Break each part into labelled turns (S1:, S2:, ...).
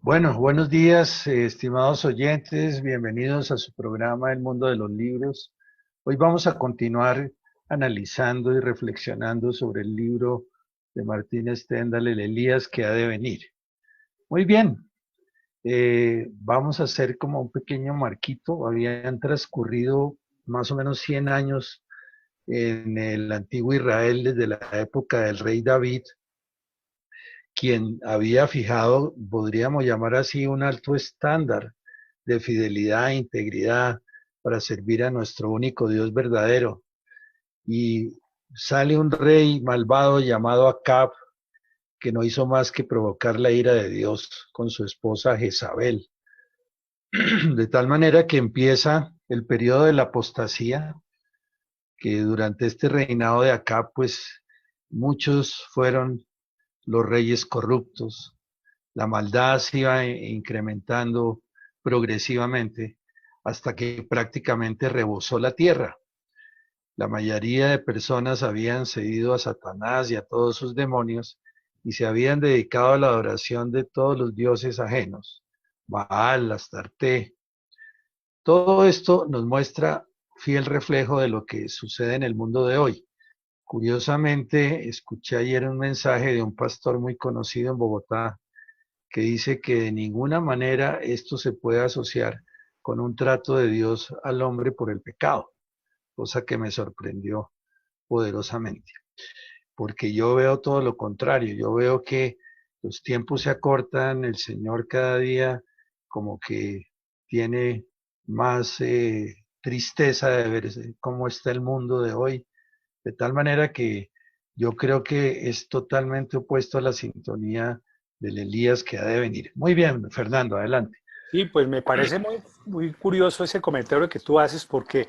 S1: Bueno, buenos días, estimados oyentes, bienvenidos a su programa El Mundo de los Libros. Hoy vamos a continuar analizando y reflexionando sobre el libro de Martín Stendhal, El Elías que ha de venir. Muy bien, vamos a hacer como un pequeño marquito. Habían transcurrido más o menos 100 años en el antiguo Israel desde la época del rey David, quien había fijado, podríamos llamar así, un alto estándar de fidelidad e integridad para servir a nuestro único Dios verdadero. Y sale un rey malvado llamado Acab, que no hizo más que provocar la ira de Dios con su esposa Jezabel. De tal manera que empieza el periodo de la apostasía, que durante este reinado de Acab, pues muchos fueron los reyes corruptos. La maldad se iba incrementando progresivamente hasta que prácticamente rebosó la tierra. La mayoría de personas habían cedido a Satanás y a todos sus demonios y se habían dedicado a la adoración de todos los dioses ajenos, Baal, Astarte. Todo esto nos muestra fiel reflejo de lo que sucede en el mundo de hoy. Curiosamente, escuché ayer un mensaje de un pastor muy conocido en Bogotá que dice que de ninguna manera esto se puede asociar con un trato de Dios al hombre por el pecado, cosa que me sorprendió poderosamente, porque yo veo todo lo contrario, yo veo que los tiempos se acortan, el Señor cada día como que tiene más tristeza de ver cómo está el mundo de hoy, de tal manera que yo creo que es totalmente opuesto a la sintonía del Elías que ha de venir. Muy bien, Fernando, adelante.
S2: Sí, pues me parece muy curioso ese comentario que tú haces porque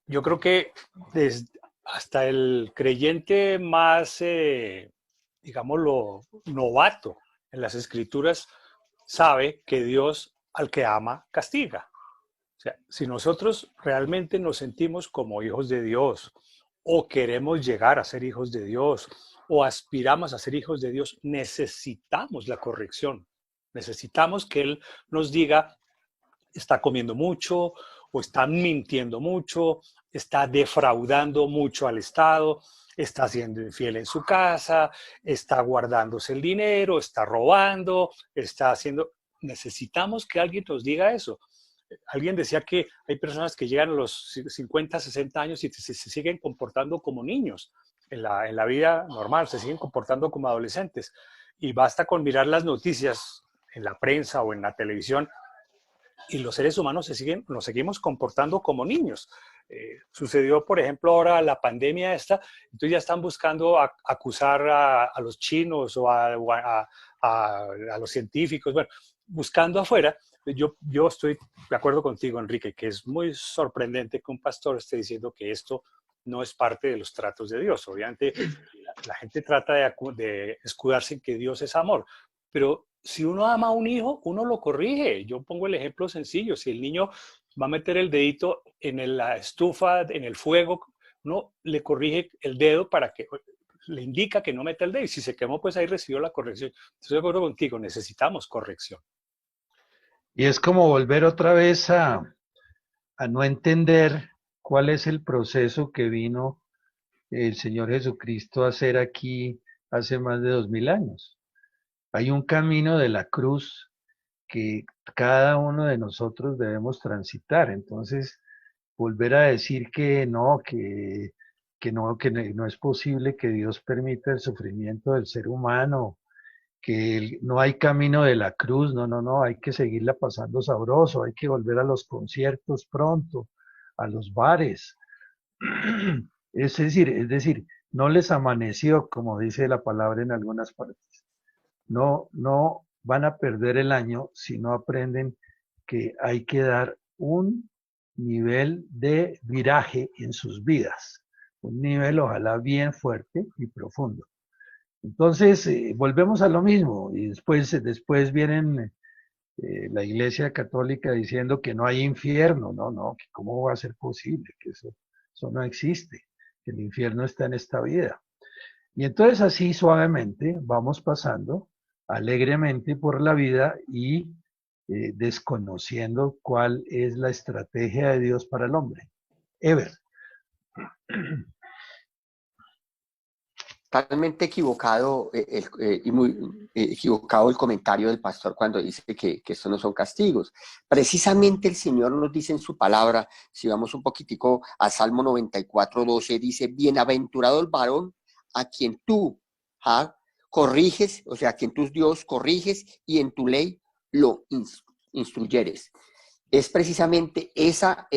S2: yo creo que hasta el creyente más, digámoslo, novato en las escrituras sabe que Dios al que ama castiga. O sea, si nosotros realmente nos sentimos como hijos de Dios o queremos llegar a ser hijos de Dios o aspiramos a ser hijos de Dios, necesitamos la corrección. Necesitamos que Él nos diga, está comiendo mucho o está mintiendo mucho, está defraudando mucho al Estado, está siendo infiel en su casa, está guardándose el dinero, está robando, está haciendo... Necesitamos que alguien nos diga eso. Alguien decía que hay personas que llegan a los 50, 60 años y se siguen comportando como niños en la vida normal, se siguen comportando como adolescentes. Y basta con mirar las noticias en la prensa o en la televisión y los seres humanos nos seguimos comportando como niños. Sucedió, por ejemplo, ahora la pandemia esta, entonces ya están buscando acusar a los chinos o a los científicos, bueno, buscando afuera. Yo estoy de acuerdo contigo, Enrique, que es muy sorprendente que un pastor esté diciendo que esto no es parte de los tratos de Dios. Obviamente la gente trata de escudarse en que Dios es amor, pero si uno ama a un hijo, uno lo corrige. Yo pongo el ejemplo sencillo. Si el niño va a meter el dedito en la estufa, en el fuego, uno le corrige el dedo para que le indica que no meta el dedo. Y si se quemó, pues ahí recibió la corrección. Estoy de acuerdo contigo, necesitamos corrección.
S1: Y es como volver otra vez a no entender cuál es el proceso que vino el Señor Jesucristo a hacer aquí hace más de 2000 años. Hay un camino de la cruz que cada uno de nosotros debemos transitar. Entonces, volver a decir que no es posible que Dios permita el sufrimiento del ser humano, que no hay camino de la cruz, no, no, no, hay que seguirla pasando sabroso, hay que volver a los conciertos pronto, a los bares. Es decir, no les amaneció, como dice la palabra en algunas partes. No, no van a perder el año si no aprenden que hay que dar un nivel de viraje en sus vidas, un nivel ojalá bien fuerte y profundo. Entonces, volvemos a lo mismo y después vienen la Iglesia Católica diciendo que no hay infierno, no, no, que cómo va a ser posible, que eso no existe, que el infierno está en esta vida. Y entonces así suavemente vamos pasando alegremente por la vida y desconociendo cuál es la estrategia de Dios para el hombre. Ever.
S3: Totalmente equivocado y muy equivocado el comentario del pastor cuando dice que estos no son castigos. Precisamente el Señor nos dice en su palabra, si vamos un poquitico a Salmo 94:12, dice, bienaventurado el varón a quien tú corriges, o sea, a quien tú, Dios, corriges y en tu ley lo instruyeres. Es precisamente esa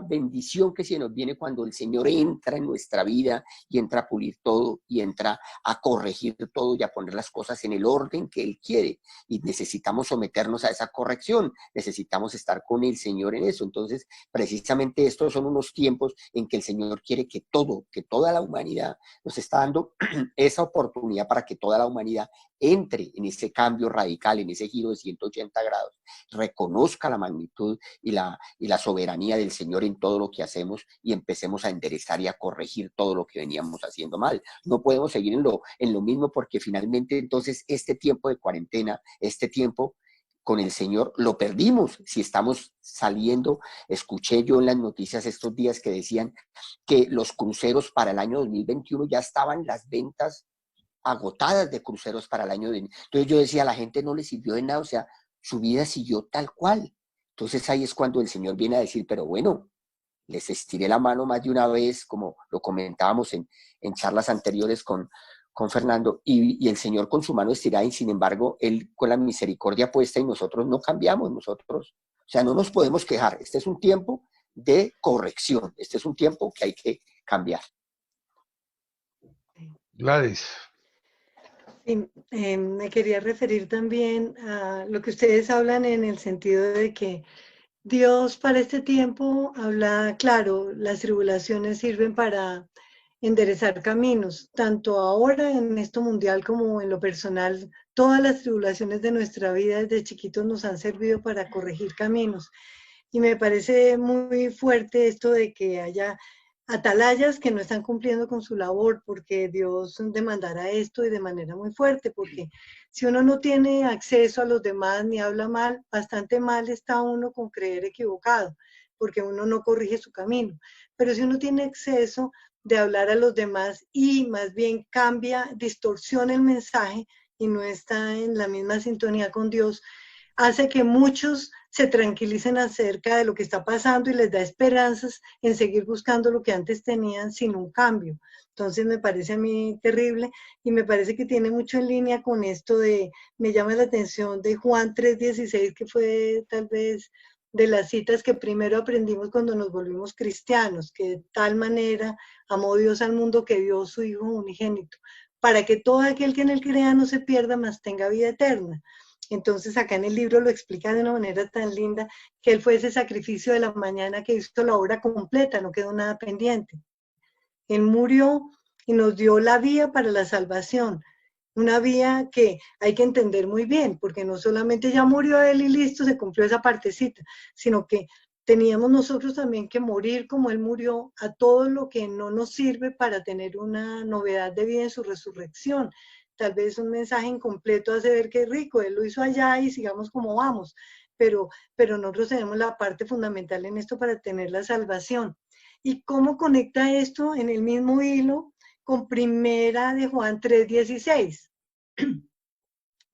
S3: bendición que se nos viene cuando el Señor entra en nuestra vida y entra a pulir todo y entra a corregir todo y a poner las cosas en el orden que Él quiere. Y necesitamos someternos a esa corrección, necesitamos estar con el Señor en eso. Entonces, precisamente estos son unos tiempos en que el Señor quiere que toda la humanidad nos está dando esa oportunidad para que toda la humanidad entre en ese cambio radical, en ese giro de 180 grados, reconozca la magnitud y la soberanía del Señor en todo lo que hacemos y empecemos a enderezar y a corregir todo lo que veníamos haciendo mal. No podemos seguir en lo mismo porque finalmente entonces este tiempo de cuarentena, este tiempo con el Señor lo perdimos. Si estamos saliendo, escuché yo en las noticias estos días que decían que los cruceros para el año 2021 ya estaban las ventas agotadas de cruceros para el año de... Entonces yo decía, a la gente no le sirvió de nada, o sea, su vida siguió tal cual. Entonces ahí es cuando el Señor viene a decir, pero bueno, les estiré la mano más de una vez, como lo comentábamos en charlas anteriores con Fernando, y el Señor con su mano estirada, y sin embargo, Él con la misericordia puesta y nosotros no cambiamos, nosotros, o sea, no nos podemos quejar. Este es un tiempo de corrección, este es un tiempo que hay que cambiar.
S1: Gladys.
S4: Sí, me quería referir también a lo que ustedes hablan en el sentido de que Dios para este tiempo habla, claro, las tribulaciones sirven para enderezar caminos, tanto ahora en esto mundial como en lo personal. Todas las tribulaciones de nuestra vida desde chiquitos nos han servido para corregir caminos. Y me parece muy fuerte esto de que haya atalayas que no están cumpliendo con su labor, porque Dios demandará esto y de manera muy fuerte, porque si uno no tiene acceso a los demás ni habla mal, bastante mal está uno con creer equivocado, porque uno no corrige su camino. Pero si uno tiene acceso de hablar a los demás y más bien cambia, distorsiona el mensaje y no está en la misma sintonía con Dios, hace que muchos se tranquilicen acerca de lo que está pasando y les da esperanzas en seguir buscando lo que antes tenían sin un cambio. Entonces me parece a mí terrible y me parece que tiene mucho en línea con esto de, me llama la atención de Juan 3:16, que fue tal vez de las citas que primero aprendimos cuando nos volvimos cristianos, que de tal manera amó Dios al mundo que dio su Hijo unigénito, para que todo aquel que en él crea no se pierda, mas tenga vida eterna. Entonces acá en el libro lo explica de una manera tan linda que él fue ese sacrificio de la mañana que hizo la obra completa, no quedó nada pendiente. Él murió y nos dio la vía para la salvación, una vía que hay que entender muy bien, porque no solamente ya murió él y listo, se cumplió esa partecita, sino que teníamos nosotros también que morir como él murió a todo lo que no nos sirve para tener una novedad de vida en su resurrección. Tal vez un mensaje incompleto hace ver que rico, él lo hizo allá y sigamos como vamos, pero nosotros tenemos la parte fundamental en esto para tener la salvación. ¿Y cómo conecta esto en el mismo hilo con Primera de Juan 3:16?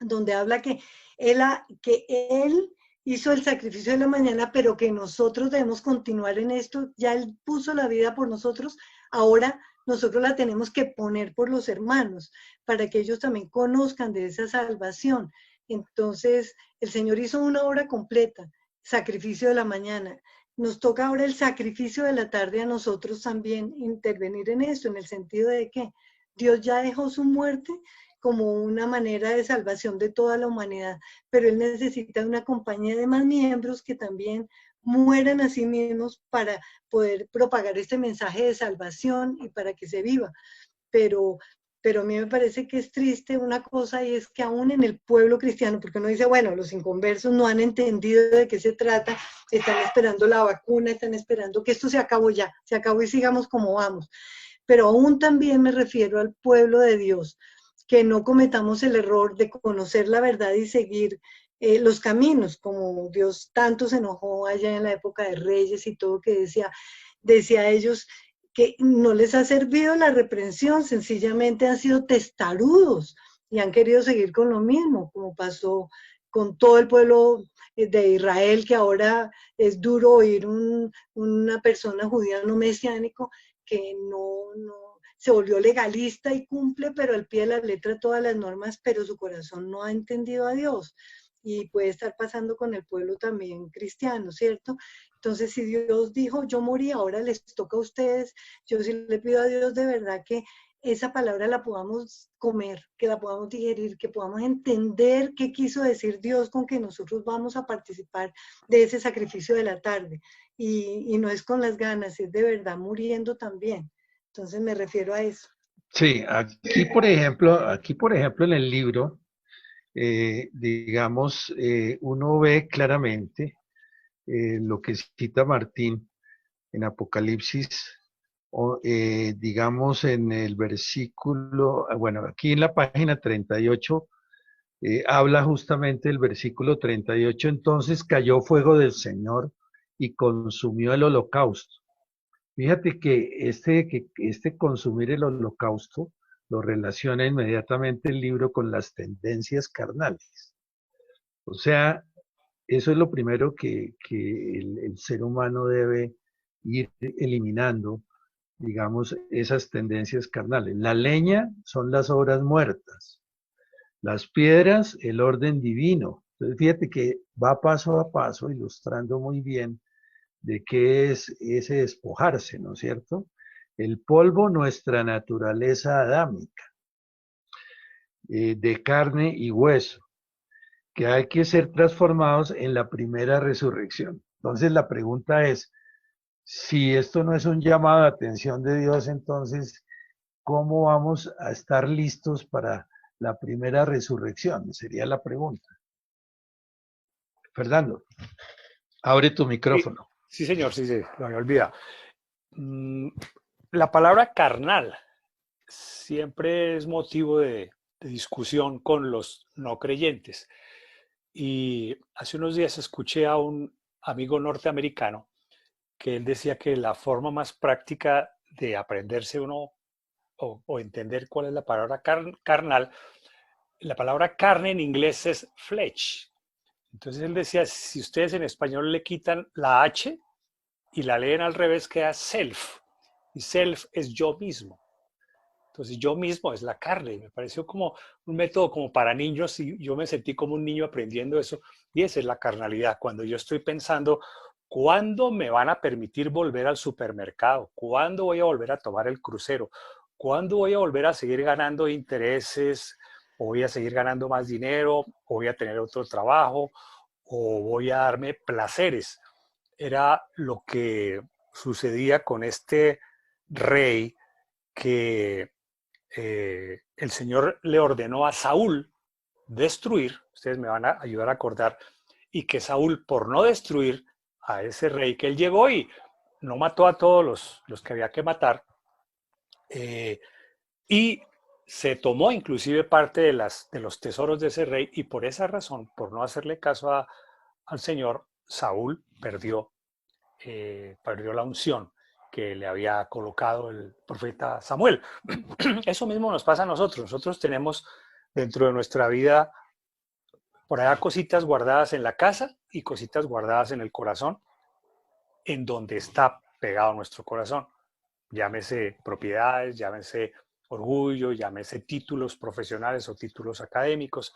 S4: Donde habla que él hizo el sacrificio de la mañana, pero que nosotros debemos continuar en esto. Ya Él puso la vida por nosotros, ahora nosotros la tenemos que poner por los hermanos, para que ellos también conozcan de esa salvación. Entonces, el Señor hizo una obra completa, sacrificio de la mañana. Nos toca ahora el sacrificio de la tarde a nosotros también intervenir en esto, en el sentido de que Dios ya dejó su muerte como una manera de salvación de toda la humanidad, pero Él necesita una compañía de más miembros que también mueran a sí mismos para poder propagar este mensaje de salvación y para que se viva. Pero a mí me parece que es triste una cosa, y es que aún en el pueblo cristiano, porque uno dice, bueno, los inconversos no han entendido de qué se trata, están esperando la vacuna, están esperando que esto se acabó ya, se acabó y sigamos como vamos. Pero aún también me refiero al pueblo de Dios, que no cometamos el error de conocer la verdad y seguir los caminos, como Dios tanto se enojó allá en la época de Reyes y todo, que decía a ellos que no les ha servido la reprensión, sencillamente han sido testarudos y han querido seguir con lo mismo, como pasó con todo el pueblo de Israel, que ahora es duro oír una persona judía no mesiánico que no se volvió legalista y cumple, pero al pie de la letra todas las normas, pero su corazón no ha entendido a Dios. Y puede estar pasando con el pueblo también cristiano, ¿cierto? Entonces, si Dios dijo, yo morí, ahora les toca a ustedes, yo sí le pido a Dios de verdad que esa palabra la podamos comer, que la podamos digerir, que podamos entender qué quiso decir Dios con que nosotros vamos a participar de ese sacrificio de la tarde. Y no es con las ganas, es de verdad muriendo también. Entonces me refiero a eso.
S1: Sí, aquí por ejemplo en el libro, digamos, uno ve claramente lo que cita Martín en Apocalipsis, digamos en el versículo, bueno, aquí en la página 38, habla justamente del versículo 38, entonces cayó fuego del Señor y consumió el holocausto. Fíjate que este consumir el holocausto lo relaciona inmediatamente el libro con las tendencias carnales. O sea, eso es lo primero que el ser humano debe ir eliminando, digamos, esas tendencias carnales. La leña son las obras muertas, las piedras, el orden divino. Entonces, fíjate que va paso a paso, ilustrando muy bien de qué es ese despojarse, ¿no es cierto? El polvo, nuestra naturaleza adámica, de carne y hueso, que hay que ser transformados en la primera resurrección. Entonces la pregunta es, si esto no es un llamado de atención de Dios, entonces, ¿cómo vamos a estar listos para la primera resurrección? Sería la pregunta. Fernando, abre tu
S2: Sí,
S1: micrófono.
S2: sí, señor, sí, lo había olvidado. La palabra carnal siempre es motivo de discusión con los no creyentes. Y hace unos días escuché a un amigo norteamericano que él decía que la forma más práctica de aprenderse uno o entender cuál es la palabra carnal, la palabra carne en inglés es flesh. Entonces él decía, si ustedes en español le quitan la H y la leen al revés, queda self. Y self es yo mismo. Entonces yo mismo es la carne. Me pareció como un método como para niños y yo me sentí como un niño aprendiendo eso. Y esa es la carnalidad. Cuando yo estoy pensando, ¿cuándo me van a permitir volver al supermercado? ¿Cuándo voy a volver a tomar el crucero? ¿Cuándo voy a volver a seguir ganando intereses? ¿O voy a seguir ganando más dinero? ¿O voy a tener otro trabajo? ¿O voy a darme placeres? Era lo que sucedía con este rey que el Señor le ordenó a Saúl destruir, ustedes me van a ayudar a acordar, y que Saúl, por no destruir a ese rey que él llegó y no mató a todos los que había que matar, y se tomó inclusive parte de los tesoros de ese rey, y por esa razón, por no hacerle caso al Señor, Saúl perdió la unción que le había colocado el profeta Samuel. Eso mismo nos pasa a nosotros. Nosotros tenemos dentro de nuestra vida por allá cositas guardadas en la casa y cositas guardadas en el corazón, en donde está pegado nuestro corazón. Llámese propiedades, llámese orgullo, llámese títulos profesionales o títulos académicos.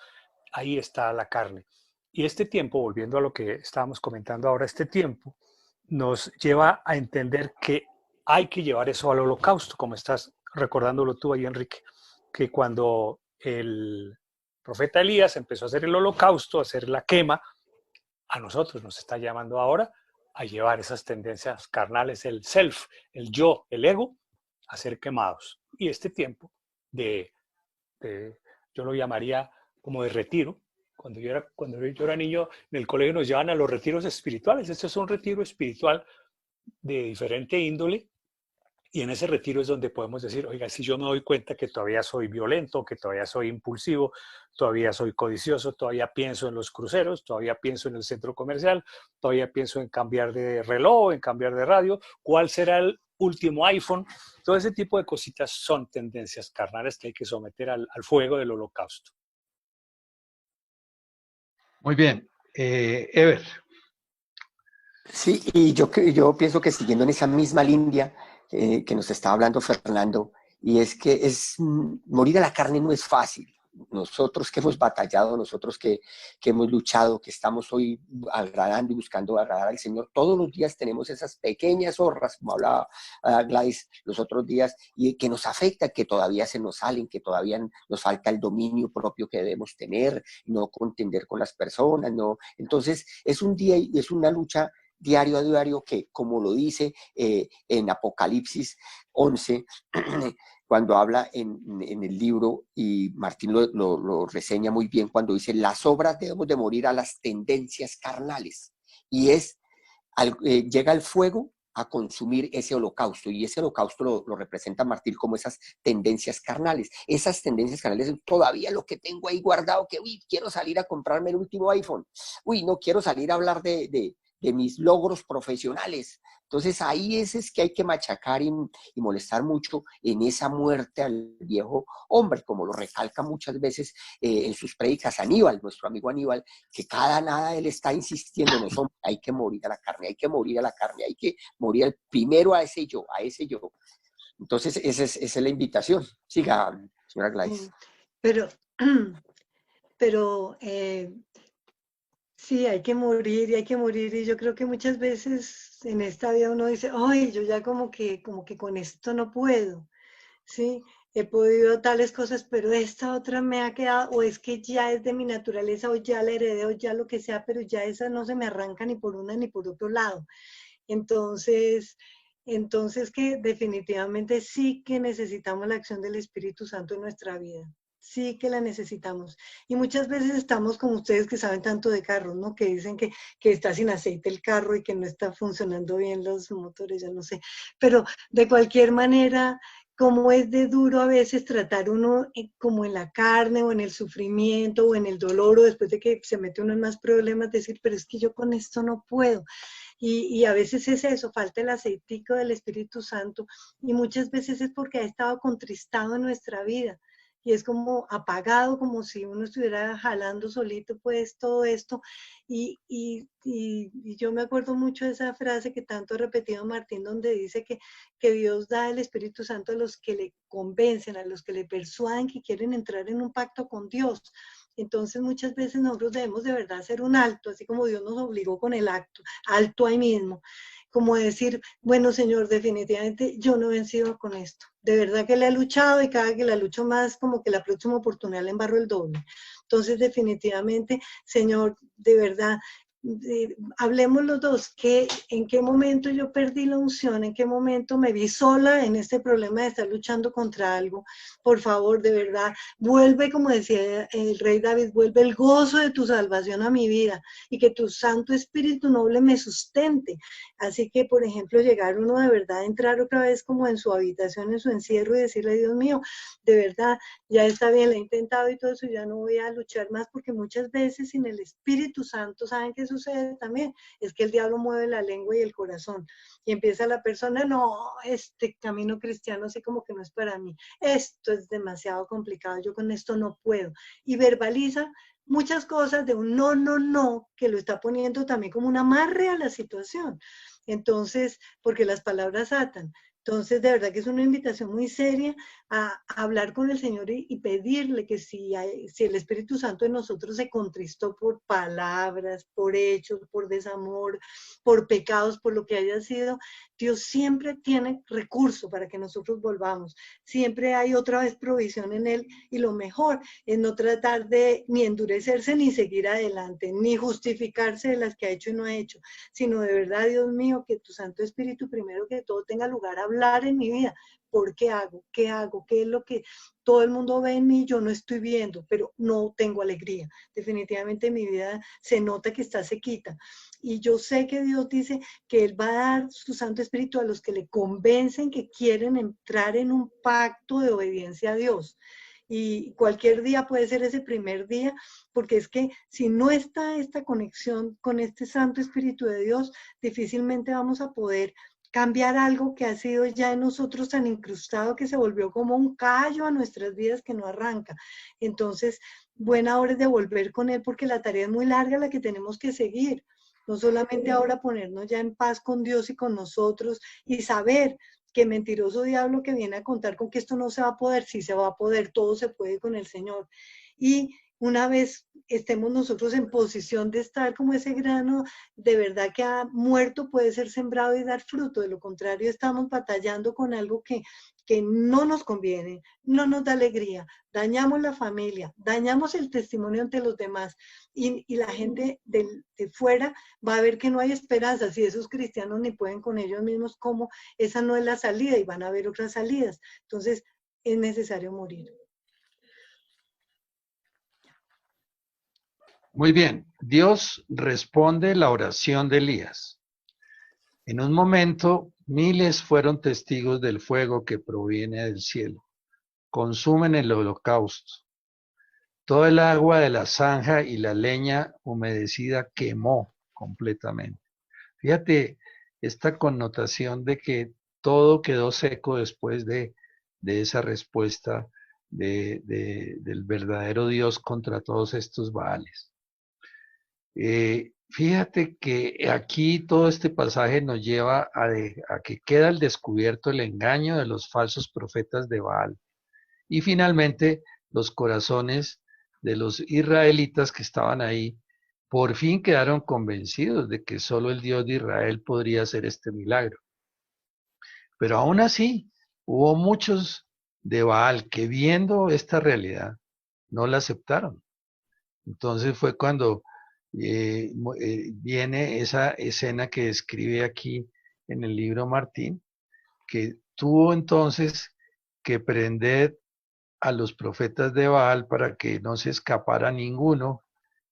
S2: Ahí está la carne. Y este tiempo, volviendo a lo que estábamos comentando ahora, este tiempo nos lleva a entender que hay que llevar eso al holocausto, como estás recordándolo tú ahí, Enrique, que cuando el profeta Elías empezó a hacer el holocausto, a hacer la quema, a nosotros nos está llamando ahora a llevar esas tendencias carnales, el self, el yo, el ego, a ser quemados. Y este tiempo yo lo llamaría como de retiro. Cuando yo era niño, en el colegio nos llevan a los retiros espirituales. Este es un retiro espiritual de diferente índole Y en ese retiro es donde podemos decir, oiga, si yo me doy cuenta que todavía soy violento, que todavía soy impulsivo, todavía soy codicioso, todavía pienso en los cruceros, todavía pienso en el centro comercial, todavía pienso en cambiar de reloj, en cambiar de radio, ¿cuál será el último iPhone? Todo ese tipo de cositas son tendencias carnales que hay que someter al fuego del holocausto.
S1: Muy bien. Ever.
S3: Sí, y yo pienso que siguiendo en esa misma línea que nos estaba hablando Fernando, y es que morir a la carne no es fácil. Nosotros que hemos batallado, nosotros que hemos luchado, que estamos hoy agradando y buscando agradar al Señor, todos los días tenemos esas pequeñas zorras, como hablaba Gladys los otros días, y que nos afecta, que todavía se nos salen, que todavía nos falta el dominio propio que debemos tener, no contender con las personas, no. Entonces, es un día y es una lucha diario a diario que, como lo dice en Apocalipsis 11, cuando habla en el libro, y Martín lo reseña muy bien, cuando dice, las obras debemos de morir a las tendencias carnales, y llega el fuego a consumir ese holocausto, y ese holocausto lo representa Martín como esas tendencias carnales. Esas tendencias carnales, todavía lo que tengo ahí guardado, que quiero salir a comprarme el último iPhone, no quiero salir a hablar de mis logros profesionales. Entonces ahí es que hay que machacar y molestar mucho en esa muerte al viejo hombre, como lo recalca muchas veces en sus prédicas Aníbal, nuestro amigo Aníbal, que cada nada él está insistiendo, no son, hay que morir a la carne, hay que morir a la carne, hay que morir primero a ese yo, a ese yo. Entonces esa es la invitación. Siga, señora Gladys.
S4: Pero sí, hay que morir y hay que morir, y yo creo que muchas veces en esta vida uno dice, ay, yo ya como que con esto no puedo, ¿sí? He podido tales cosas, pero esta otra me ha quedado, o es que ya es de mi naturaleza, o ya la heredé, o ya lo que sea, pero ya esa no se me arranca ni por una ni por otro lado. Entonces, que definitivamente sí que necesitamos la acción del Espíritu Santo en nuestra vida. Sí que la necesitamos. Y muchas veces estamos como ustedes que saben tanto de carros, ¿no? Que dicen que está sin aceite el carro y que no está funcionando bien los motores, ya no sé. Pero de cualquier manera, como es de duro a veces tratar uno como en la carne o en el sufrimiento o en el dolor, o después de que se mete uno en más problemas, decir, pero es que yo con esto no puedo. Y a veces es eso, falta el aceitico del Espíritu Santo, y muchas veces es porque ha estado contristado en nuestra vida, y es como apagado, como si uno estuviera jalando solito pues todo esto, y yo me acuerdo mucho de esa frase que tanto ha repetido Martín, donde dice que Dios da el Espíritu Santo a los que le convencen, a los que le persuaden que quieren entrar en un pacto con Dios. Entonces muchas veces nosotros debemos de verdad hacer un alto, así como Dios nos obligó con el alto ahí mismo, como decir, bueno Señor, definitivamente yo no he vencido con esto, de verdad que le he luchado, y cada que la lucho más, como que la próxima oportunidad le embarro el doble. Entonces definitivamente, Señor, de verdad, hablemos los dos, en qué momento yo perdí la unción, en qué momento me vi sola en este problema de estar luchando contra algo. Por favor, de verdad, vuelve, como decía el rey David, vuelve el gozo de tu salvación a mi vida, y que tu Santo Espíritu Noble me sustente. Así que, por ejemplo, llegar uno de verdad a entrar otra vez como en su habitación, en su encierro, y decirle, Dios mío, de verdad, ya está bien, lo he intentado y todo eso, ya no voy a luchar más, porque muchas veces sin el Espíritu Santo, ¿saben qué sucede también? Es que el diablo mueve la lengua y el corazón, y empieza la persona, no, este camino cristiano así como que no es para mí, esto es demasiado complicado, yo con esto no puedo, y verbaliza muchas cosas de un no, no, no, que lo está poniendo también como un amarre a la situación. Entonces, porque las palabras atan. Entonces, de verdad que es una invitación muy seria a hablar con el Señor y pedirle que si el Espíritu Santo en nosotros se contristó por palabras, por hechos, por desamor, por pecados, por lo que haya sido, Dios siempre tiene recurso para que nosotros volvamos. Siempre hay otra vez provisión en Él, y lo mejor es no tratar de ni endurecerse ni seguir adelante, ni justificarse de las que ha hecho y no ha hecho, sino de verdad, Dios mío, que tu Santo Espíritu primero que todo tenga lugar a hablar en mi vida, ¿por qué hago? ¿Qué hago? ¿Qué es lo que todo el mundo ve en mí? Yo no estoy viendo, pero no tengo alegría. Definitivamente mi vida se nota que está sequita. Y yo sé que Dios dice que Él va a dar su Santo Espíritu a los que le convencen que quieren entrar en un pacto de obediencia a Dios. Y cualquier día puede ser ese primer día, porque es que si no está esta conexión con este Santo Espíritu de Dios, difícilmente vamos a poder cambiar algo que ha sido ya en nosotros tan incrustado que se volvió como un callo a nuestras vidas que no arranca. Entonces, buena hora es de volver con Él, porque la tarea es muy larga la que tenemos que seguir. No solamente ahora ponernos ya en paz con Dios y con nosotros y saber que mentiroso diablo que viene a contar con que esto no se va a poder, sí se va a poder, todo se puede con el Señor. Y una vez estemos nosotros en posición de estar como ese grano de verdad que ha muerto, puede ser sembrado y dar fruto. De lo contrario, estamos batallando con algo que no nos conviene, no nos da alegría, dañamos la familia, dañamos el testimonio ante los demás y la gente de fuera va a ver que no hay esperanza. Si esos cristianos ni pueden con ellos mismos, ¿cómo? Esa no es la salida y van a haber otras salidas. Entonces, es necesario morir.
S1: Muy bien, Dios responde la oración de Elías. En un momento, miles fueron testigos del fuego que proviene del cielo. Consumen el holocausto. Todo el agua de la zanja y la leña humedecida quemó completamente. Fíjate esta connotación de que todo quedó seco después de esa respuesta del verdadero Dios contra todos estos Baales. Fíjate que aquí todo este pasaje nos lleva a que queda al descubierto el engaño de los falsos profetas de Baal y finalmente los corazones de los israelitas que estaban ahí por fin quedaron convencidos de que solo el Dios de Israel podría hacer este milagro. Pero aún así hubo muchos de Baal que viendo esta realidad no la aceptaron. Entonces fue cuando viene esa escena que describe aquí en el libro Martín, que tuvo entonces que prender a los profetas de Baal para que no se escapara ninguno,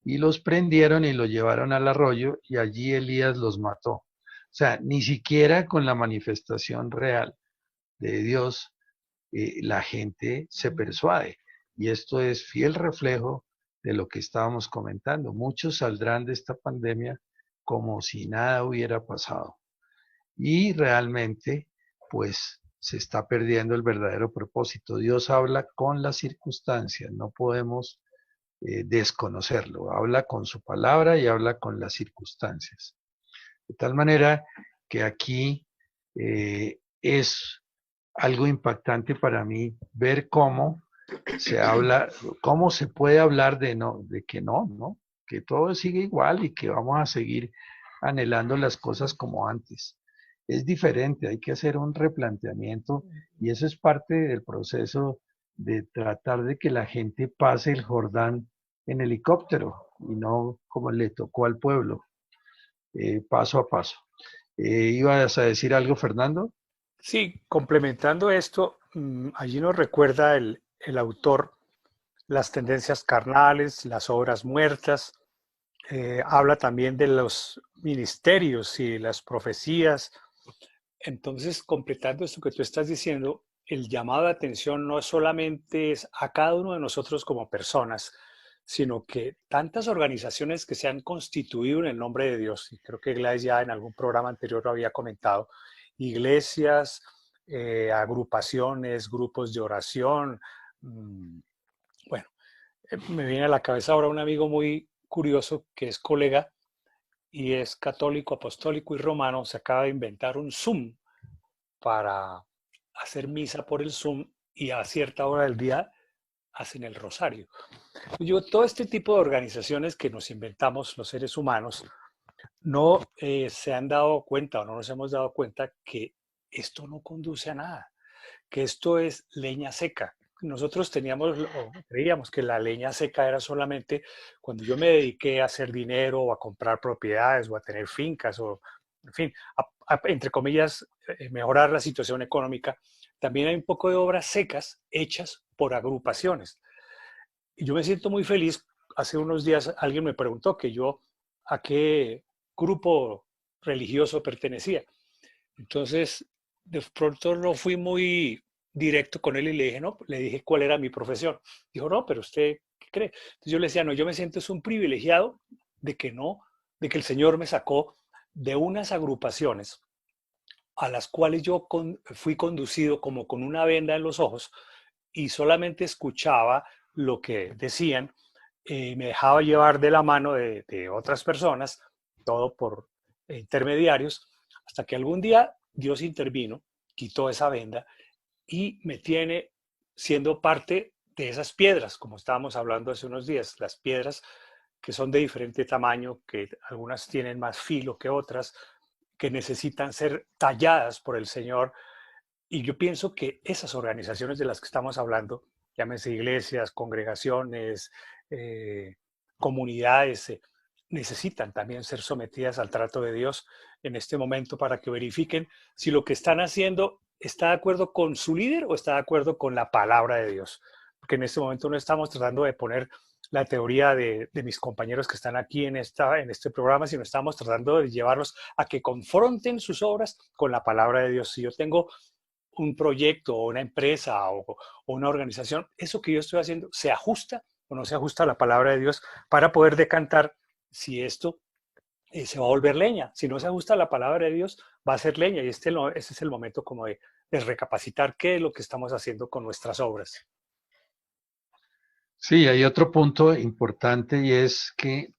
S1: y los prendieron y los llevaron al arroyo, y allí Elías los mató. O sea, ni siquiera con la manifestación real de Dios la gente se persuade. Y esto es fiel reflejo de lo que estábamos comentando. Muchos saldrán de esta pandemia como si nada hubiera pasado. Y realmente, pues, se está perdiendo el verdadero propósito. Dios habla con las circunstancias, no podemos desconocerlo. Habla con su palabra y habla con las circunstancias. De tal manera que aquí es algo impactante para mí ver cómo se habla, cómo se puede hablar de que no, que todo sigue igual y que vamos a seguir anhelando las cosas como antes. Es diferente, hay que hacer un replanteamiento y eso es parte del proceso de tratar de que la gente pase el Jordán en helicóptero y no como le tocó al pueblo, paso a paso. ¿Ibas a decir algo, Fernando?
S2: Sí, complementando esto, allí nos recuerda el autor las tendencias carnales, las obras muertas, habla también de los ministerios y las profecías. Entonces, completando esto que tú estás diciendo, el llamado de atención no solamente es a cada uno de nosotros como personas, sino que tantas organizaciones que se han constituido en el nombre de Dios, y creo que Gladys ya en algún programa anterior lo había comentado, iglesias, agrupaciones, grupos de oración. Bueno, me viene a la cabeza ahora un amigo muy curioso que es colega y es católico, apostólico y romano. Se acaba de inventar un Zoom para hacer misa por el Zoom y a cierta hora del día hacen el rosario. Yo, todo este tipo de organizaciones que nos inventamos los seres humanos no se han dado cuenta o no nos hemos dado cuenta que esto no conduce a nada, que esto es leña seca. Nosotros teníamos o creíamos que la leña seca era solamente cuando yo me dediqué a hacer dinero o a comprar propiedades o a tener fincas o, en fin, entre comillas, mejorar la situación económica. también hay un poco de obras secas hechas por agrupaciones. Y yo me siento muy feliz. Hace unos días alguien me preguntó que yo a qué grupo religioso pertenecía. Entonces, de pronto no fui muy directo con él y le dije, no, le dije cuál era mi profesión. Dijo, no, pero usted, ¿qué cree? Entonces yo le decía, no, yo me siento es un privilegiado de que no, de que el Señor me sacó de unas agrupaciones a las cuales yo fui conducido como con una venda en los ojos y solamente escuchaba lo que decían, me dejaba llevar de la mano de otras personas, todo por intermediarios, hasta que algún día Dios intervino, quitó esa venda y me tiene siendo parte de esas piedras, como estábamos hablando hace unos días, las piedras que son de diferente tamaño, que algunas tienen más filo que otras, que necesitan ser talladas por el Señor. Y yo pienso que esas organizaciones de las que estamos hablando, llámense iglesias, congregaciones, eh, comunidades, necesitan también ser sometidas al trato de Dios en este momento para que verifiquen si lo que están haciendo está de acuerdo con su líder o está de acuerdo con la palabra de Dios. Porque en este momento no estamos tratando de poner la teoría de mis compañeros que están aquí en este programa, sino estamos tratando de llevarlos a que confronten sus obras con la palabra de Dios. Si yo tengo un proyecto o una empresa o una organización, eso que yo estoy haciendo se ajusta o no se ajusta a la palabra de Dios para poder decantar si esto se va a volver leña. Si no se ajusta a la palabra de Dios, va a ser leña y este es el momento como de recapacitar qué es lo que estamos haciendo con nuestras obras.
S1: Sí, hay otro punto importante y es que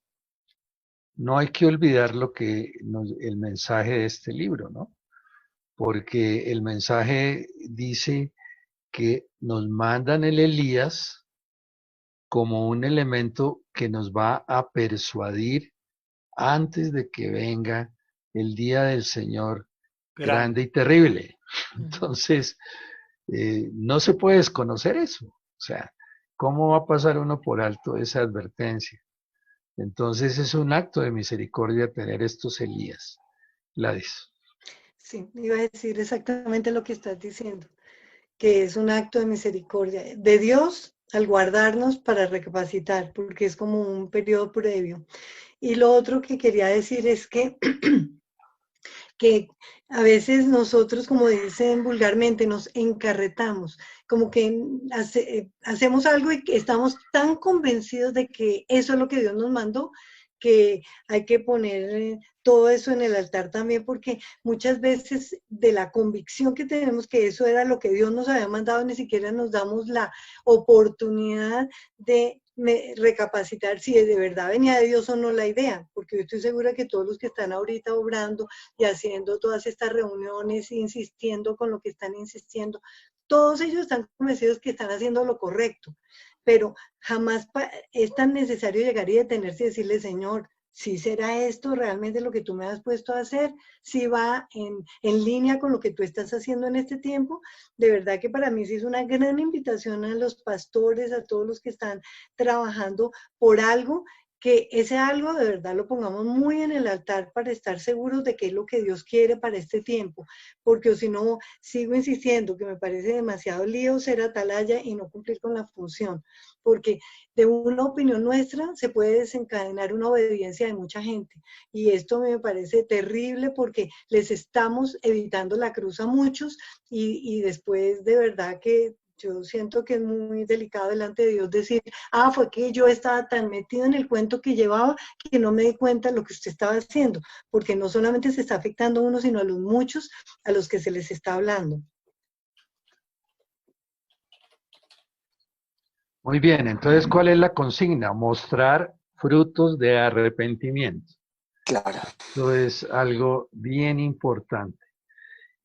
S1: no hay que olvidar el mensaje de este libro, ¿no? Porque el mensaje dice que nos mandan el Elías como un elemento que nos va a persuadir antes de que venga el día del Señor grande y terrible. Entonces, no se puede desconocer eso. O sea, ¿cómo va a pasar uno por alto esa advertencia? Entonces es un acto de misericordia tener estos Elías. Gladys.
S4: Sí, iba a decir exactamente lo que estás diciendo, que es un acto de misericordia de Dios al guardarnos para recapacitar, porque es como un periodo previo. Y lo otro que quería decir es que a veces nosotros, como dicen vulgarmente, nos encarretamos, como que hacemos algo y estamos tan convencidos de que eso es lo que Dios nos mandó, que hay que poner todo eso en el altar también, porque muchas veces de la convicción que tenemos que eso era lo que Dios nos había mandado, ni siquiera nos damos la oportunidad de recapacitar si de verdad venía de Dios o no la idea, porque yo estoy segura que todos los que están ahorita obrando y haciendo todas estas reuniones, insistiendo con lo que están insistiendo, todos ellos están convencidos que están haciendo lo correcto, pero jamás es tan necesario llegar y detenerse y decirle, Señor, si será esto realmente lo que tú me has puesto a hacer, si va en línea con lo que tú estás haciendo en este tiempo. De verdad que para mí sí es una gran invitación a los pastores, a todos los que están trabajando por algo, que ese algo de verdad lo pongamos muy en el altar para estar seguros de qué es lo que Dios quiere para este tiempo, porque si no, sigo insistiendo que me parece demasiado lío ser atalaya y no cumplir con la función, porque de una opinión nuestra se puede desencadenar una obediencia de mucha gente, y esto me parece terrible porque les estamos evitando la cruz a muchos, y después de verdad que yo siento que es muy delicado delante de Dios decir, fue que yo estaba tan metido en el cuento que llevaba que no me di cuenta de lo que usted estaba haciendo, porque no solamente se está afectando a uno, sino a los muchos a los que se les está hablando.
S1: Muy bien, entonces, ¿cuál es la consigna? Mostrar frutos de arrepentimiento.
S3: Claro.
S1: Eso es algo bien importante.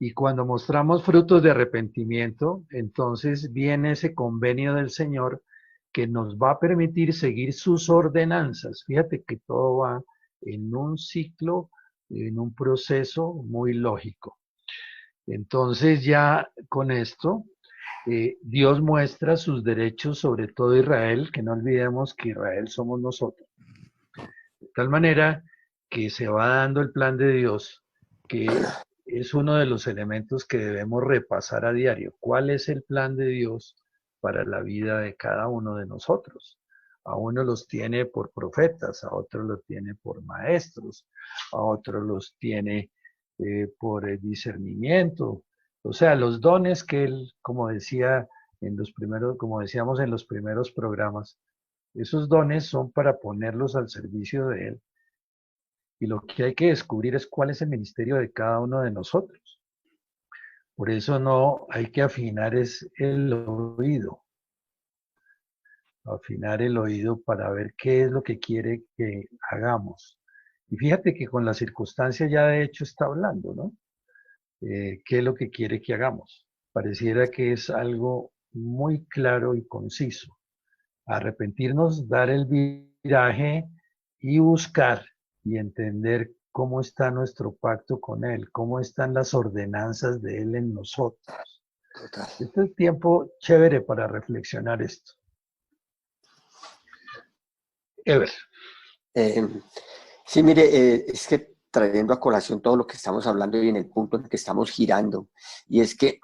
S1: Y cuando mostramos frutos de arrepentimiento, entonces viene ese convenio del Señor que nos va a permitir seguir sus ordenanzas. Fíjate que todo va en un ciclo, en un proceso muy lógico. Entonces ya con esto, Dios muestra sus derechos sobre todo Israel, que no olvidemos que Israel somos nosotros. De tal manera que se va dando el plan de Dios, que es uno de los elementos que debemos repasar a diario. ¿Cuál es el plan de Dios para la vida de cada uno de nosotros? A uno los tiene por profetas, a otros los tiene por maestros, a otros los tiene por discernimiento. O sea, los dones que él, como decía en los primeros, como decíamos en los primeros programas, esos dones son para ponerlos al servicio de él. Y lo que hay que descubrir es cuál es el ministerio de cada uno de nosotros. Por eso no hay que afinar es el oído. Afinar el oído para ver qué es lo que quiere que hagamos. Y fíjate que con la circunstancia ya de hecho está hablando, ¿no? ¿Qué es lo que quiere que hagamos? Pareciera que es algo muy claro y conciso. Arrepentirnos, dar el viraje y buscar y entender cómo está nuestro pacto con Él, cómo están las ordenanzas de Él en nosotros.
S3: Total.
S1: Este es tiempo chévere para reflexionar esto. Ever.
S3: Sí, mire, es que trayendo a colación todo lo que estamos hablando y en el punto en el que estamos girando, y es que,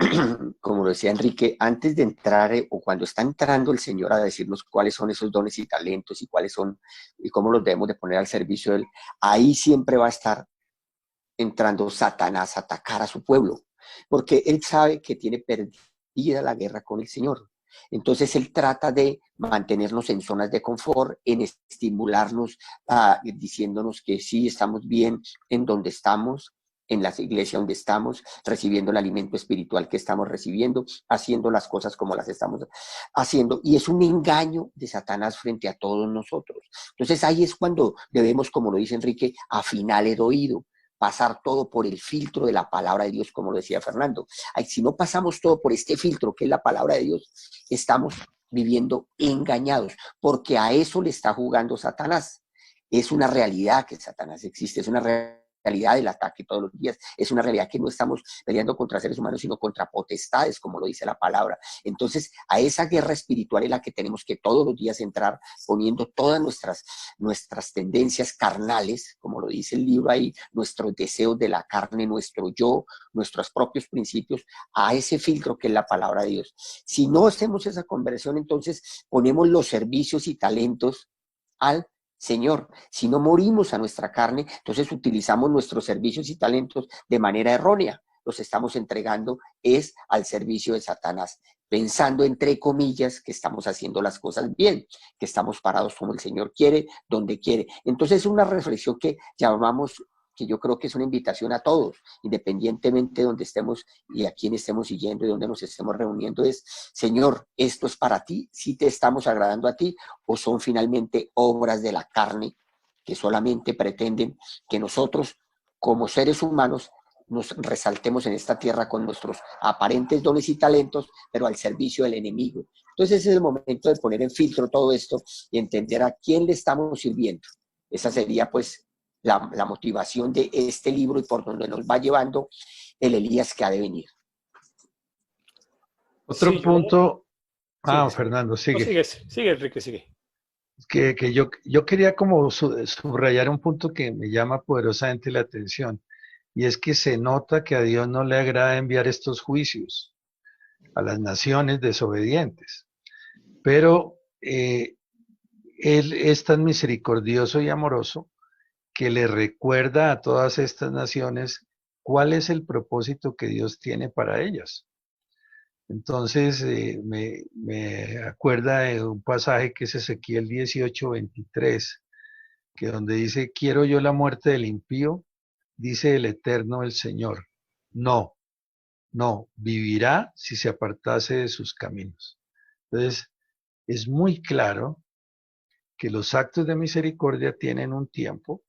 S3: como lo decía Enrique, antes de entrar o cuando está entrando el Señor a decirnos cuáles son esos dones y talentos y cuáles son y cómo los debemos de poner al servicio de Él, ahí siempre va a estar entrando Satanás a atacar a su pueblo, porque Él sabe que tiene perdida la guerra con el Señor. Entonces Él trata de mantenernos en zonas de confort, en estimularnos, diciéndonos que sí, estamos bien en donde estamos, en la iglesia donde estamos, recibiendo el alimento espiritual que estamos recibiendo, haciendo las cosas como las estamos haciendo. Y es un engaño de Satanás frente a todos nosotros. Entonces ahí es cuando debemos, como lo dice Enrique, afinar el oído, pasar todo por el filtro de la palabra de Dios, como lo decía Fernando. Ay, si no pasamos todo por este filtro, que es la palabra de Dios, estamos viviendo engañados, porque a eso le está jugando Satanás. Es una realidad que Satanás existe, es una realidad del ataque todos los días, es una realidad que no estamos peleando contra seres humanos, sino contra potestades, como lo dice la palabra. Entonces, a esa guerra espiritual es la que tenemos que todos los días entrar, poniendo todas nuestras tendencias carnales, como lo dice el libro ahí, nuestros deseos de la carne, nuestro yo, nuestros propios principios, a ese filtro que es la palabra de Dios. Si no hacemos esa conversión, entonces ponemos los servicios y talentos al Señor. Si no morimos a nuestra carne, entonces utilizamos nuestros servicios y talentos de manera errónea. Los estamos entregando es al servicio de Satanás, pensando entre comillas que estamos haciendo las cosas bien, que estamos parados como el Señor quiere, donde quiere. Entonces es una reflexión que llamamos, que yo creo que es una invitación a todos, independientemente de donde estemos y a quién estemos siguiendo y donde nos estemos reuniendo, es, Señor, ¿esto es para ti? ¿Sí te estamos agradando a ti? ¿O son finalmente obras de la carne que solamente pretenden que nosotros, como seres humanos, nos resaltemos en esta tierra con nuestros aparentes dones y talentos, pero al servicio del enemigo? Entonces ese es el momento de poner en filtro todo esto y entender a quién le estamos sirviendo. Esa sería pues la motivación de este libro y por donde nos va llevando el Elías que ha de venir.
S1: Otro
S2: Sí,
S1: punto.
S2: sigue.
S1: Fernando,
S2: No,
S1: sigue.
S2: sigue, Enrique, sigue.
S1: Que yo quería como subrayar un punto que me llama poderosamente la atención, y es que se nota que a Dios no le agrada enviar estos juicios a las naciones desobedientes, pero Él es tan misericordioso y amoroso que le recuerda a todas estas naciones cuál es el propósito que Dios tiene para ellas. Entonces, me acuerda de un pasaje que es Ezequiel 18:23, que donde dice, quiero yo la muerte del impío, dice el Eterno el Señor. No, no, vivirá si se apartase de sus caminos. Entonces, es muy claro que los actos de misericordia tienen un tiempo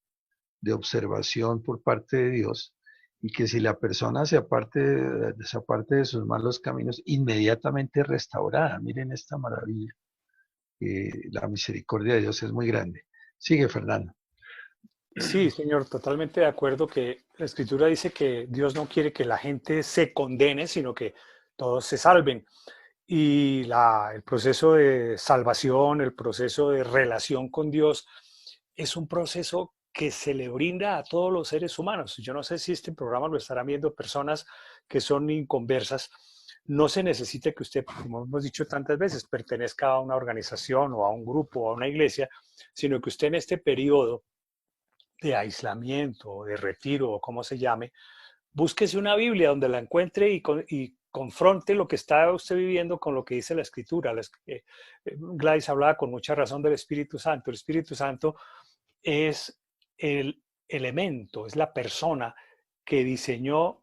S1: de observación por parte de Dios y que si la persona se aparte de sus malos caminos, inmediatamente restaurada. Miren esta maravilla. La misericordia de Dios es muy grande. Sigue, Fernando.
S2: Sí, señor, totalmente de acuerdo que la Escritura dice que Dios no quiere que la gente se condene, sino que todos se salven. Y el proceso de salvación, el proceso de relación con Dios, es un proceso que se le brinda a todos los seres humanos. Yo no sé si este programa lo estarán viendo personas que son inconversas. No se necesita que usted, como hemos dicho tantas veces, pertenezca a una organización o a un grupo o a una iglesia, sino que usted en este periodo de aislamiento o de retiro o como se llame, búsquese una Biblia donde la encuentre y confronte lo que está usted viviendo con lo que dice la Escritura. Gladys hablaba con mucha razón del Espíritu Santo. El Espíritu Santo es el elemento, es la persona que diseñó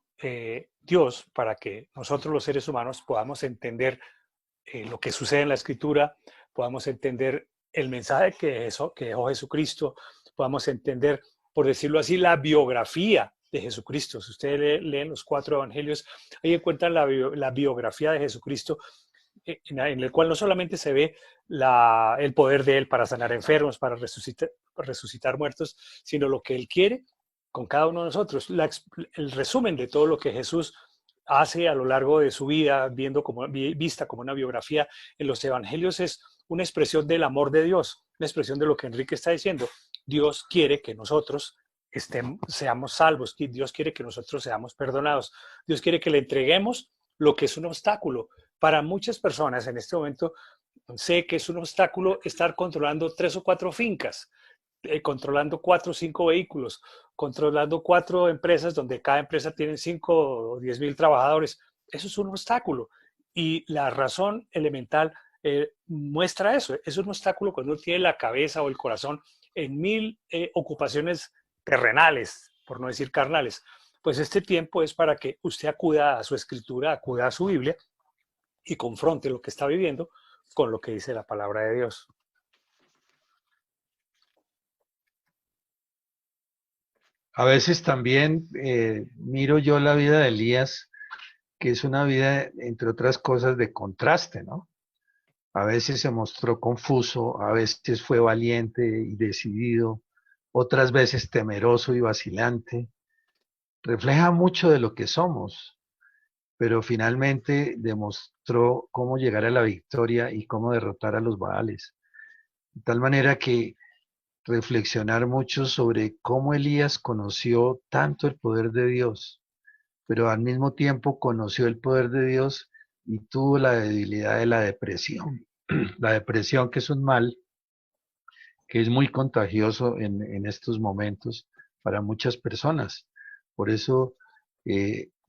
S2: Dios para que nosotros los seres humanos podamos entender lo que sucede en la Escritura, podamos entender el mensaje que dejó Jesucristo, podamos entender, por decirlo así, la biografía de Jesucristo. Si ustedes leen los 4 evangelios, ahí encuentran la biografía de Jesucristo, en el cual no solamente se ve el poder de Él para sanar enfermos, para resucitar muertos, sino lo que Él quiere con cada uno de nosotros. El resumen de todo lo que Jesús hace a lo largo de su vida, vista como una biografía en los evangelios, es una expresión del amor de Dios, una expresión de lo que Enrique está diciendo. Dios quiere que nosotros seamos salvos, Dios quiere que nosotros seamos perdonados, Dios quiere que le entreguemos lo que es un obstáculo. Para muchas personas en este momento sé que es un obstáculo estar controlando 3 o 4 fincas, controlando 4 o 5 vehículos, controlando 4 empresas donde cada empresa tiene 5 o 10 mil trabajadores. Eso es un obstáculo. Y la razón elemental muestra eso. Es un obstáculo cuando uno tiene la cabeza o el corazón en 1000 ocupaciones terrenales, por no decir carnales. Pues este tiempo es para que usted acuda a su Escritura, acuda a su Biblia y confronte lo que está viviendo con lo que dice la palabra de Dios.
S1: A veces también miro yo la vida de Elías, que es una vida, entre otras cosas, de contraste, ¿no? A veces se mostró confuso, a veces fue valiente y decidido, otras veces temeroso y vacilante. Refleja mucho de lo que somos, pero finalmente demostró cómo llegar a la victoria y cómo derrotar a los Baales. De tal manera que reflexionar mucho sobre cómo Elías conoció tanto el poder de Dios, pero al mismo tiempo conoció el poder de Dios y tuvo la debilidad de la depresión. La depresión, que es un mal que es muy contagioso en estos momentos para muchas personas. Por eso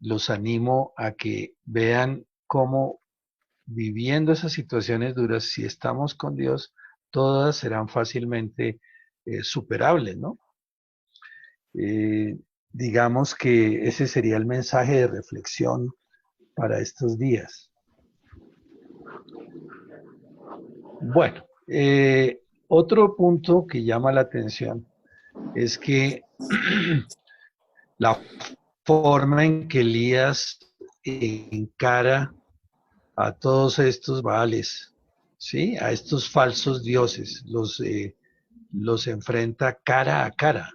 S1: los animo a que vean cómo viviendo esas situaciones duras, si estamos con Dios, todas serán fácilmente superables, ¿no? Digamos que ese sería el mensaje de reflexión para estos días. Bueno, otro punto que llama la atención es que la forma en que Elías encara a todos estos Baales, ¿sí? A estos falsos dioses, los enfrenta cara a cara,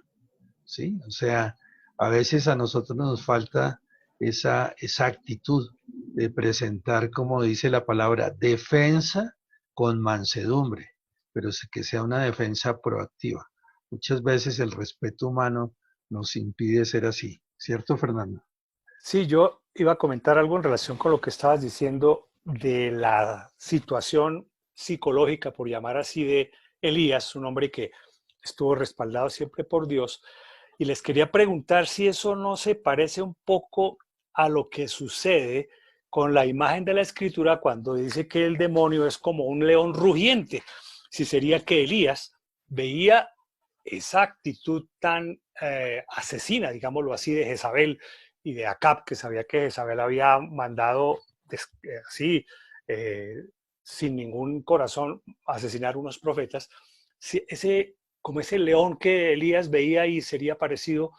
S1: ¿sí? O sea, a veces a nosotros nos falta esa actitud de presentar, como dice la palabra, defensa con mansedumbre, pero que sea una defensa proactiva. Muchas veces el respeto humano nos impide ser así, ¿cierto, Fernando?
S2: Sí, yo iba a comentar algo en relación con lo que estabas diciendo de la situación psicológica, por llamar así, de Elías, un hombre que estuvo respaldado siempre por Dios. Y les quería preguntar si eso no se parece un poco a lo que sucede con la imagen de la Escritura cuando dice que el demonio es como un león rugiente. Si sería que Elías veía esa actitud tan asesina, digámoslo así, de Jezabel y de Acab, que sabía que Jezabel había mandado así, sin ningún corazón, asesinar unos profetas. Si como ese león que Elías veía y sería parecido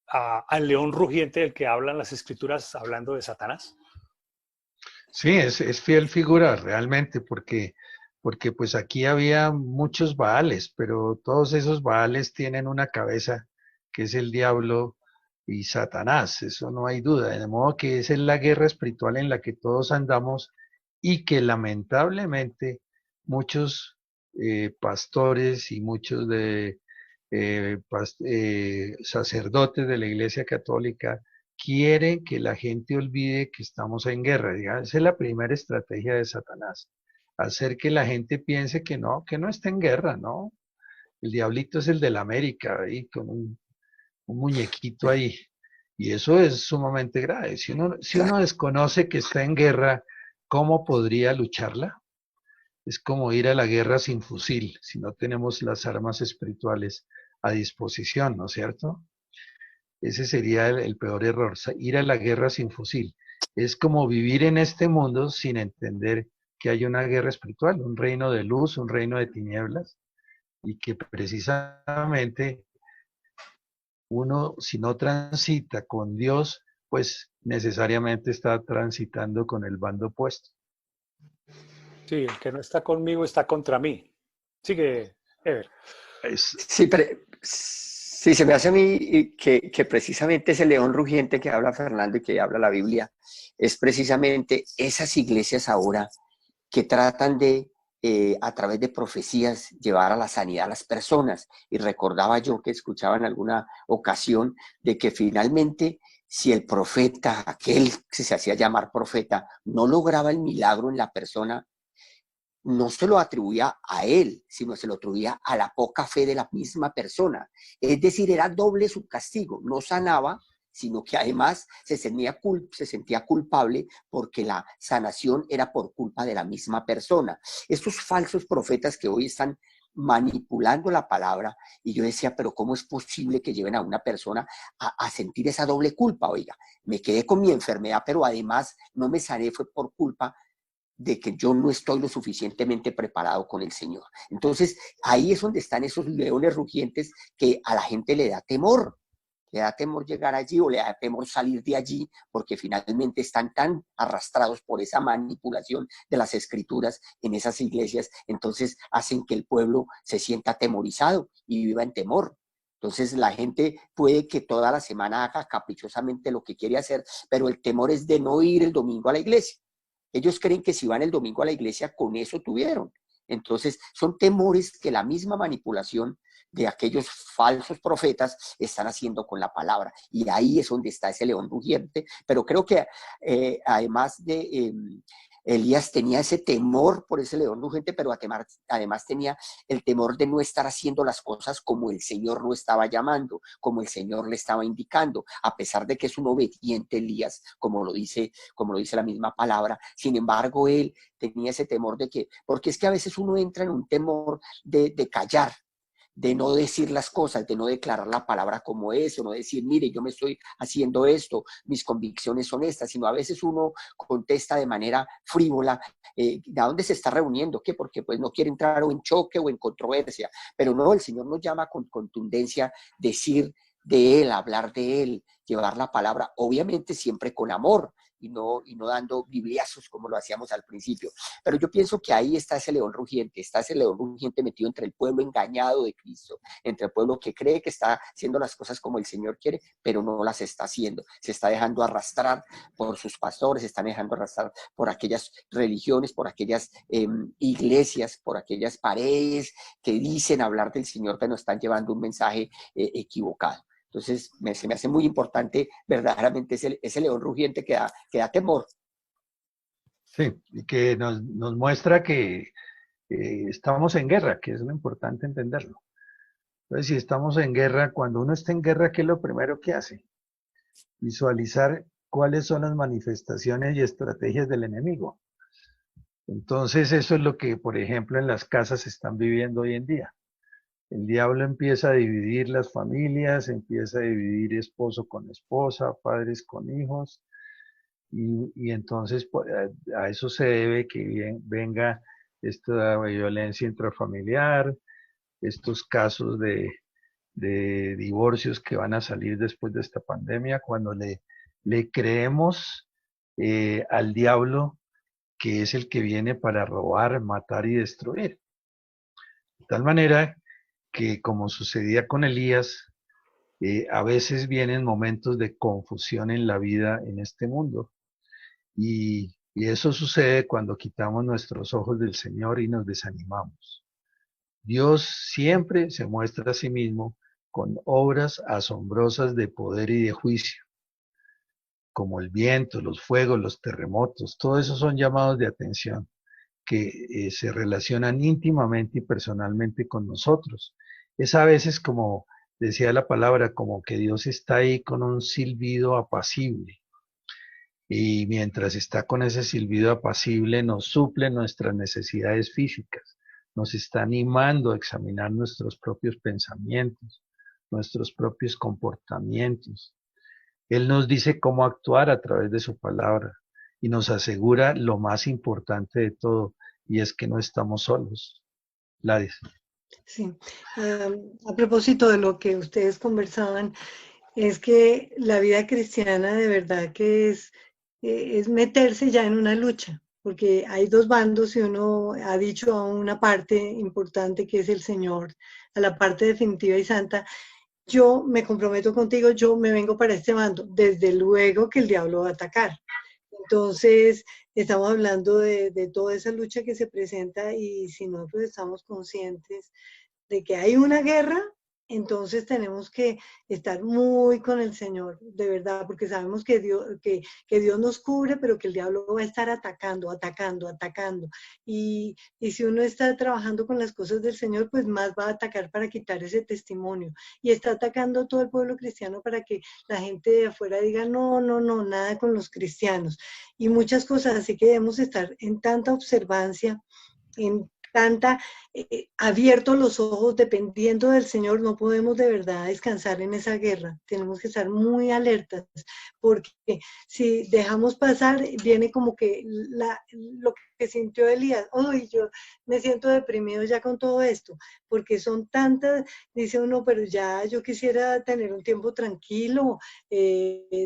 S2: al león rugiente del que hablan las Escrituras hablando de Satanás.
S1: Sí, es fiel figura realmente, porque pues aquí había muchos Baales, pero todos esos Baales tienen una cabeza que es el diablo y Satanás, eso no hay duda, de modo que esa es la guerra espiritual en la que todos andamos y que lamentablemente muchos pastores y muchos de sacerdotes de la Iglesia Católica quieren que la gente olvide que estamos en guerra. Digamos, esa es la primera estrategia de Satanás, hacer que la gente piense que no está en guerra, ¿no? El diablito es el de la América, ahí con un muñequito ahí. Y eso es sumamente grave. Si uno
S3: Claro.
S1: desconoce que está en guerra, ¿cómo podría lucharla? Es como ir a la guerra sin fusil, si no tenemos las armas espirituales a disposición, ¿no es cierto? Ese sería el peor error, ir a la guerra sin fusil. Es como vivir en este mundo sin entender que hay una guerra espiritual, un reino de luz, un reino de tinieblas, y que precisamente uno, si no transita con Dios, pues necesariamente está transitando con el bando opuesto.
S2: Sí, el que no está conmigo está contra mí. Sigue, Ever.
S1: Es,
S3: Sí, sí, se me hace a mí que precisamente ese león rugiente que habla Fernando y que habla la Biblia es precisamente esas iglesias ahora que tratan de, a través de profecías, llevar a la sanidad a las personas. Y recordaba yo que escuchaba en alguna ocasión de que finalmente, si el profeta, aquel que se hacía llamar profeta, no lograba el milagro en la persona, no se lo atribuía a él, sino se lo atribuía a la poca fe de la misma persona. Es decir, era doble su castigo. No sanaba, sino que además se sentía culpable porque la sanación era por culpa de la misma persona. Estos falsos profetas que hoy están manipulando la palabra, y yo decía, pero ¿cómo es posible que lleven a una persona a sentir esa doble culpa? Oiga, me quedé con mi enfermedad, pero además no me sané, fue por culpa de que yo no estoy lo suficientemente preparado con el Señor. Entonces, ahí es donde están esos leones rugientes que a la gente le da temor llegar allí o le da temor salir de allí, porque finalmente están tan arrastrados por esa manipulación de las escrituras en esas iglesias, entonces hacen que el pueblo se sienta atemorizado y viva en temor. Entonces la gente puede que toda la semana haga caprichosamente lo que quiere hacer, pero el temor es de no ir el domingo a la iglesia. Ellos creen que si van el domingo a la iglesia, con eso tuvieron. Entonces, son temores que la misma manipulación de aquellos falsos profetas están haciendo con la palabra. Y ahí es donde está ese león rugiente. Pero creo que además de Elías tenía ese temor por ese león rugiente, pero además tenía el temor de no estar haciendo las cosas como el Señor lo estaba llamando, como el Señor le estaba indicando, a pesar de que es un obediente Elías, como lo dice la misma palabra. Sin embargo, él tenía ese temor de que, porque es que a veces uno entra en un temor de callar, de no decir las cosas, de no declarar la palabra como es, o no decir, mire, yo me estoy haciendo esto, mis convicciones son estas, sino a veces uno contesta de manera frívola, ¿de dónde se está reuniendo? ¿Qué? Porque pues no quiere entrar o en choque o en controversia, pero no, el Señor nos llama con contundencia, decir de Él, hablar de Él, llevar la palabra, obviamente siempre con amor, y no dando bibliazos como lo hacíamos al principio. Pero yo pienso que ahí está ese león rugiente metido entre el pueblo engañado de Cristo, entre el pueblo que cree que está haciendo las cosas como el Señor quiere, pero no las está haciendo. Se está dejando arrastrar por sus pastores, se están dejando arrastrar por aquellas religiones, por aquellas iglesias, por aquellas paredes que dicen hablar del Señor, pero están llevando un mensaje equivocado. Entonces, se me hace muy importante verdaderamente ese león rugiente que da temor.
S1: sí, y que nos muestra que estamos en guerra, que es lo importante entenderlo. Entonces, si estamos en guerra, cuando uno está en guerra, ¿qué es lo primero que hace? Visualizar cuáles son las manifestaciones y estrategias del enemigo. Entonces, eso es lo que, por ejemplo, en las casas están viviendo hoy en día. El diablo empieza a dividir las familias, empieza a dividir esposo con esposa, padres con hijos, y entonces a eso se debe que venga esta violencia intrafamiliar, estos casos de divorcios que van a salir después de esta pandemia, cuando le creemos al diablo, que es el que viene para robar, matar y destruir. De tal manera que, como sucedía con Elías, a veces vienen momentos de confusión en la vida en este mundo. Y eso sucede cuando quitamos nuestros ojos del Señor y nos desanimamos. Dios siempre se muestra a sí mismo con obras asombrosas de poder y de juicio, como el viento, los fuegos, los terremotos. Todo eso son llamados de atención que se relacionan íntimamente y personalmente con nosotros. Es a veces como decía la palabra, como que Dios está ahí con un silbido apacible. Y mientras está con ese silbido apacible, nos suple nuestras necesidades físicas, nos está animando a examinar nuestros propios pensamientos, nuestros propios comportamientos. Él nos dice cómo actuar a través de su palabra y nos asegura lo más importante de todo, y es que no estamos solos. Gladys.
S4: Sí. A propósito de lo que ustedes conversaban, es que la vida cristiana de verdad que es meterse ya en una lucha, porque hay dos bandos y uno ha dicho a una parte importante que es el Señor, a la parte definitiva y santa. Yo me comprometo contigo, yo me vengo para este bando. Desde luego que el diablo va a atacar. Entonces, estamos hablando de toda esa lucha que se presenta y si nosotros estamos conscientes de que hay una guerra, entonces tenemos que estar muy con el Señor, de verdad, porque sabemos que Dios nos cubre, pero que el diablo va a estar atacando, atacando, atacando. Y si uno está trabajando con las cosas del Señor, pues más va a atacar para quitar ese testimonio. Y está atacando a todo el pueblo cristiano para que la gente de afuera diga, no, no, no, nada con los cristianos. Y muchas cosas, así que debemos estar en tanta observancia, en tanta, abiertos los ojos, dependiendo del Señor, no podemos de verdad descansar en esa guerra. Tenemos que estar muy alertas, porque si dejamos pasar, viene como que lo que sintió Elías. Uy, yo me siento deprimido ya con todo esto, porque son tantas, dice uno, pero ya yo quisiera tener un tiempo tranquilo,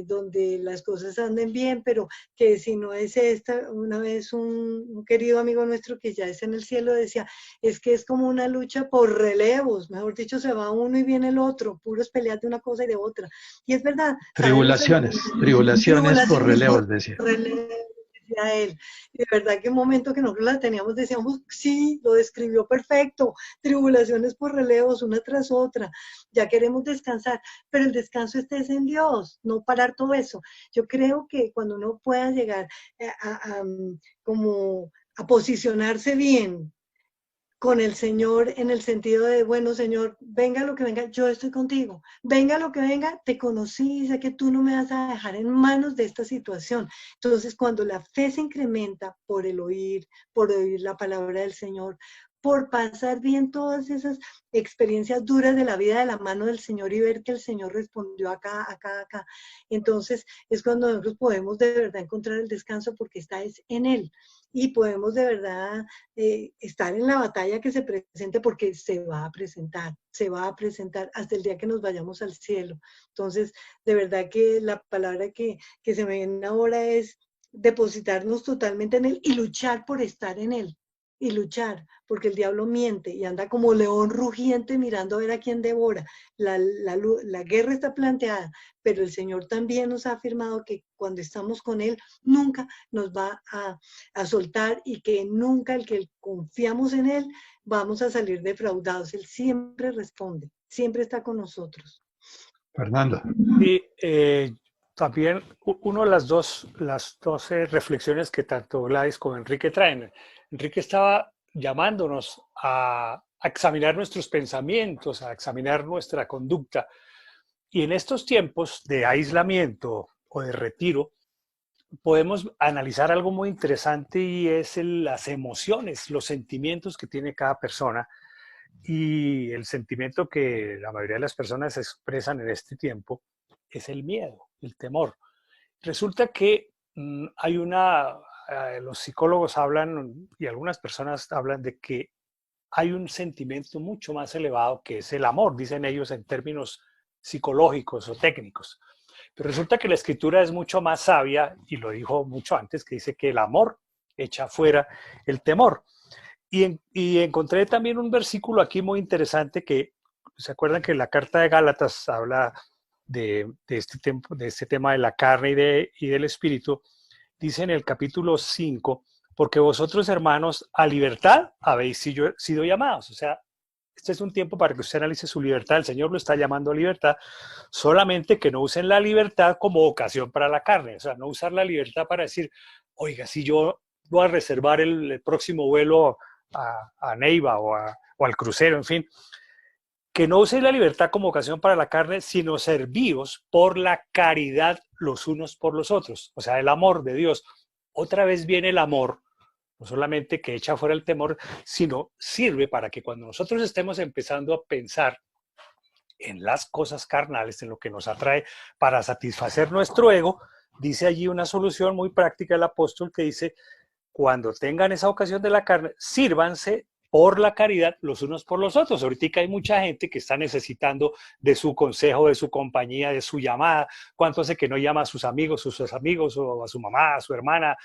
S4: donde las cosas anden bien, pero que si no es esta, una vez un querido amigo nuestro que ya está en el cielo decía, es que es como una lucha por relevos, mejor dicho, se va uno y viene el otro, puros peleas de una cosa y de otra. Y es verdad, sabemos el
S1: Tribulaciones por
S4: tribulaciones por
S1: relevos, decía.
S4: relevos, decía él. Y de verdad que un momento que nosotros la teníamos, decíamos, sí, lo describió perfecto, tribulaciones por relevos, una tras otra, ya queremos descansar, pero el descanso está en Dios, no parar todo eso. Yo creo que cuando uno pueda llegar como a posicionarse bien con el Señor en el sentido de, bueno, Señor, venga lo que venga, yo estoy contigo. Venga lo que venga, te conocí, sé que tú no me vas a dejar en manos de esta situación. Entonces, cuando la fe se incrementa por oír la palabra del Señor, por pasar bien todas esas experiencias duras de la vida de la mano del Señor y ver que el Señor respondió acá, acá, acá. Entonces, es cuando nosotros podemos de verdad encontrar el descanso porque está es en Él. Y podemos de verdad estar en la batalla que se presente porque se va a presentar hasta el día que nos vayamos al cielo. Entonces, de verdad que la palabra que se me viene ahora es depositarnos totalmente en Él y luchar por estar en Él. Y luchar, porque el diablo miente y anda como león rugiente mirando a ver a quién devora. La guerra está planteada, pero el Señor también nos ha afirmado que cuando estamos con Él, nunca nos va a soltar y que nunca el que confiamos en Él vamos a salir defraudados. Él siempre responde, siempre está con nosotros.
S1: Fernando.
S2: Y también uno de las 12 reflexiones que tanto Gladys como Enrique traen. Enrique estaba llamándonos a examinar nuestros pensamientos, a examinar nuestra conducta. Y en estos tiempos de aislamiento o de retiro, podemos analizar algo muy interesante y es las emociones, los sentimientos que tiene cada persona. Y el sentimiento que la mayoría de las personas expresan en este tiempo es el miedo, el temor. Resulta que los psicólogos hablan y algunas personas hablan de que hay un sentimiento mucho más elevado que es el amor, dicen ellos en términos psicológicos o técnicos. Pero resulta que la escritura es mucho más sabia y lo dijo mucho antes, que dice que el amor echa fuera el temor. Y encontré también un versículo aquí muy interesante que, ¿se acuerdan que la carta de Gálatas habla de este tema de la carne y del espíritu? Dice en el capítulo 5, porque vosotros hermanos a libertad habéis sido llamados. O sea, este es un tiempo para que usted analice su libertad. El Señor lo está llamando a libertad, solamente que no usen la libertad como ocasión para la carne. O sea, no usar la libertad para decir, oiga, si yo voy a reservar el próximo vuelo a Neiva o al crucero, en fin. Que no uséis la libertad como ocasión para la carne, sino servíos por la caridad los unos por los otros. O sea, el amor de Dios. Otra vez viene el amor, no solamente que echa fuera el temor, sino sirve para que cuando nosotros estemos empezando a pensar en las cosas carnales, en lo que nos atrae para satisfacer nuestro ego, dice allí una solución muy práctica el apóstol que dice, cuando tengan esa ocasión de la carne, sírvanse por la caridad los unos por los otros. Ahorita hay mucha gente que está necesitando de su consejo, de su compañía, de su llamada. ¿Cuánto hace que no llama a sus amigos, o a su mamá, a su hermana,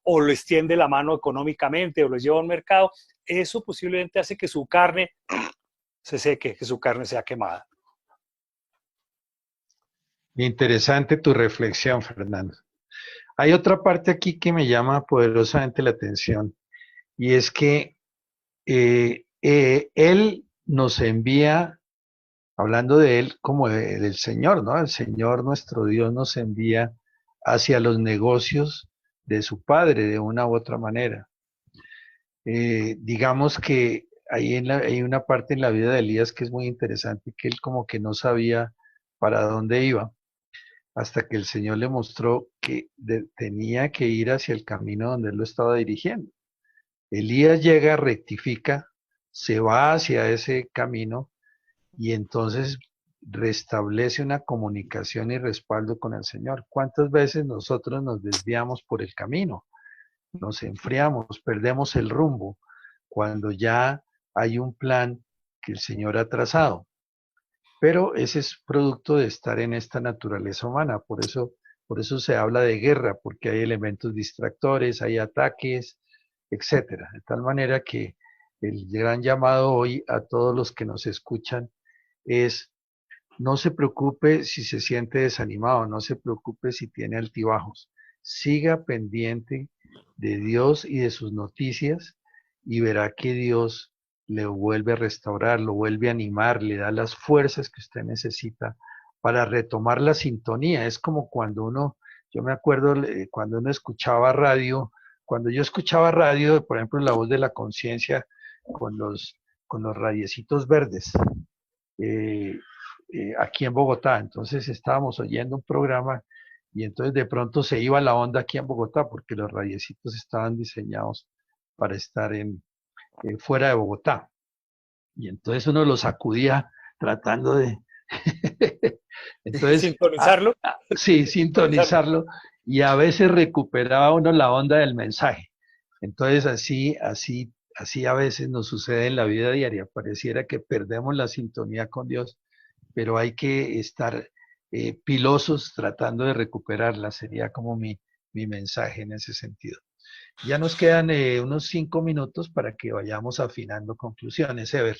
S2: o les tiende la mano económicamente, o les lleva a un mercado? Eso posiblemente hace que su carne se seque, que su carne sea quemada.
S1: Interesante tu reflexión, Fernando. Hay otra parte aquí que me llama poderosamente la atención, y es que Él nos envía, hablando de Él como del Señor, ¿no? El Señor, nuestro Dios, nos envía hacia los negocios de su Padre de una u otra manera. Digamos que hay una parte en la vida de Elías que es muy interesante, que él como que no sabía para dónde iba, hasta que el Señor le mostró que tenía que ir hacia el camino donde él lo estaba dirigiendo. Elías llega, rectifica, se va hacia ese camino y entonces restablece una comunicación y respaldo con el Señor. ¿Cuántas veces nosotros nos desviamos por el camino? Nos enfriamos, perdemos el rumbo cuando ya hay un plan que el Señor ha trazado. Pero ese es producto de estar en esta naturaleza humana. Por eso se habla de guerra, porque hay elementos distractores, hay ataques, etcétera. De tal manera que el gran llamado hoy a todos los que nos escuchan es: no se preocupe si se siente desanimado, no se preocupe si tiene altibajos. Siga pendiente de Dios y de sus noticias y verá que Dios le vuelve a restaurar, lo vuelve a animar, le da las fuerzas que usted necesita para retomar la sintonía. Es como yo me acuerdo cuando uno escuchaba radio, cuando yo escuchaba radio, por ejemplo, La Voz de la Conciencia con los radiecitos verdes. Aquí en Bogotá. Entonces estábamos oyendo un programa y entonces de pronto se iba la onda aquí en Bogotá porque los radiecitos estaban diseñados para estar fuera de Bogotá. Y entonces uno los sacudía tratando de... entonces,
S2: sintonizarlo.
S1: Sí, sintonizarlo. Y a veces recuperaba uno la onda del mensaje. Entonces así a veces nos sucede en la vida diaria. Pareciera que perdemos la sintonía con Dios, pero hay que estar pilosos tratando de recuperarla. Sería como mi mensaje en ese sentido. Ya nos quedan unos 5 minutos para que vayamos afinando conclusiones, Ever.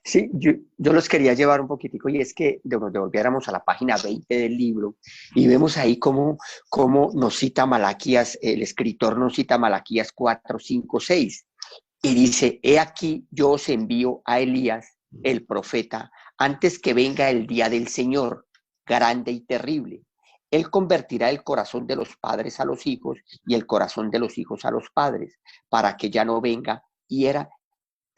S3: Sí, yo los quería llevar un poquitico, y es que nos devolviéramos a la página 20 del libro y vemos ahí cómo nos cita Malaquías, el escritor nos cita Malaquías 4, 5, 6, y dice: he aquí yo os envío a Elías, el profeta, antes que venga el día del Señor, grande y terrible. Él convertirá el corazón de los padres a los hijos y el corazón de los hijos a los padres, para que ya no venga hiera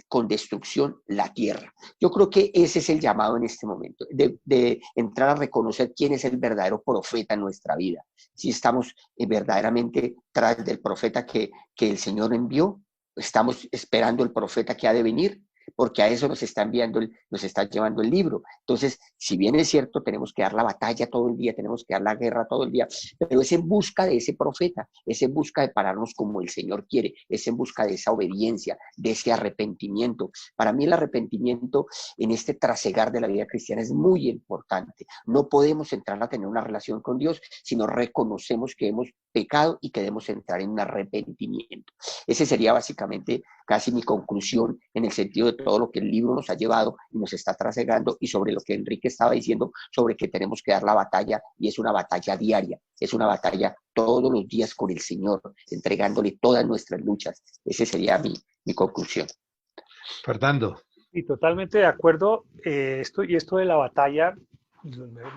S3: con destrucción la tierra. Yo creo que ese es el llamado en este momento, de entrar a reconocer quién es el verdadero profeta en nuestra vida. Si estamos verdaderamente tras del profeta que el Señor envió, estamos esperando el profeta que ha de venir, porque a eso nos está enviando, nos está llevando el libro. Entonces, si bien es cierto, tenemos que dar la batalla todo el día, tenemos que dar la guerra todo el día, pero es en busca de ese profeta, es en busca de pararnos como el Señor quiere, es en busca de esa obediencia, de ese arrepentimiento. Para mí el arrepentimiento en este trasegar de la vida cristiana es muy importante. No podemos entrar a tener una relación con Dios si no reconocemos que hemos pecado y que debemos entrar en un arrepentimiento. Ese sería básicamente casi mi conclusión en el sentido de todo lo que el libro nos ha llevado y nos está trasegando, y sobre lo que Enrique estaba diciendo, sobre que tenemos que dar la batalla, y es una batalla diaria, es una batalla todos los días con el Señor, entregándole todas nuestras luchas. Ese sería mi conclusión.
S1: Fernando.
S2: Y totalmente de acuerdo. Esto de la batalla,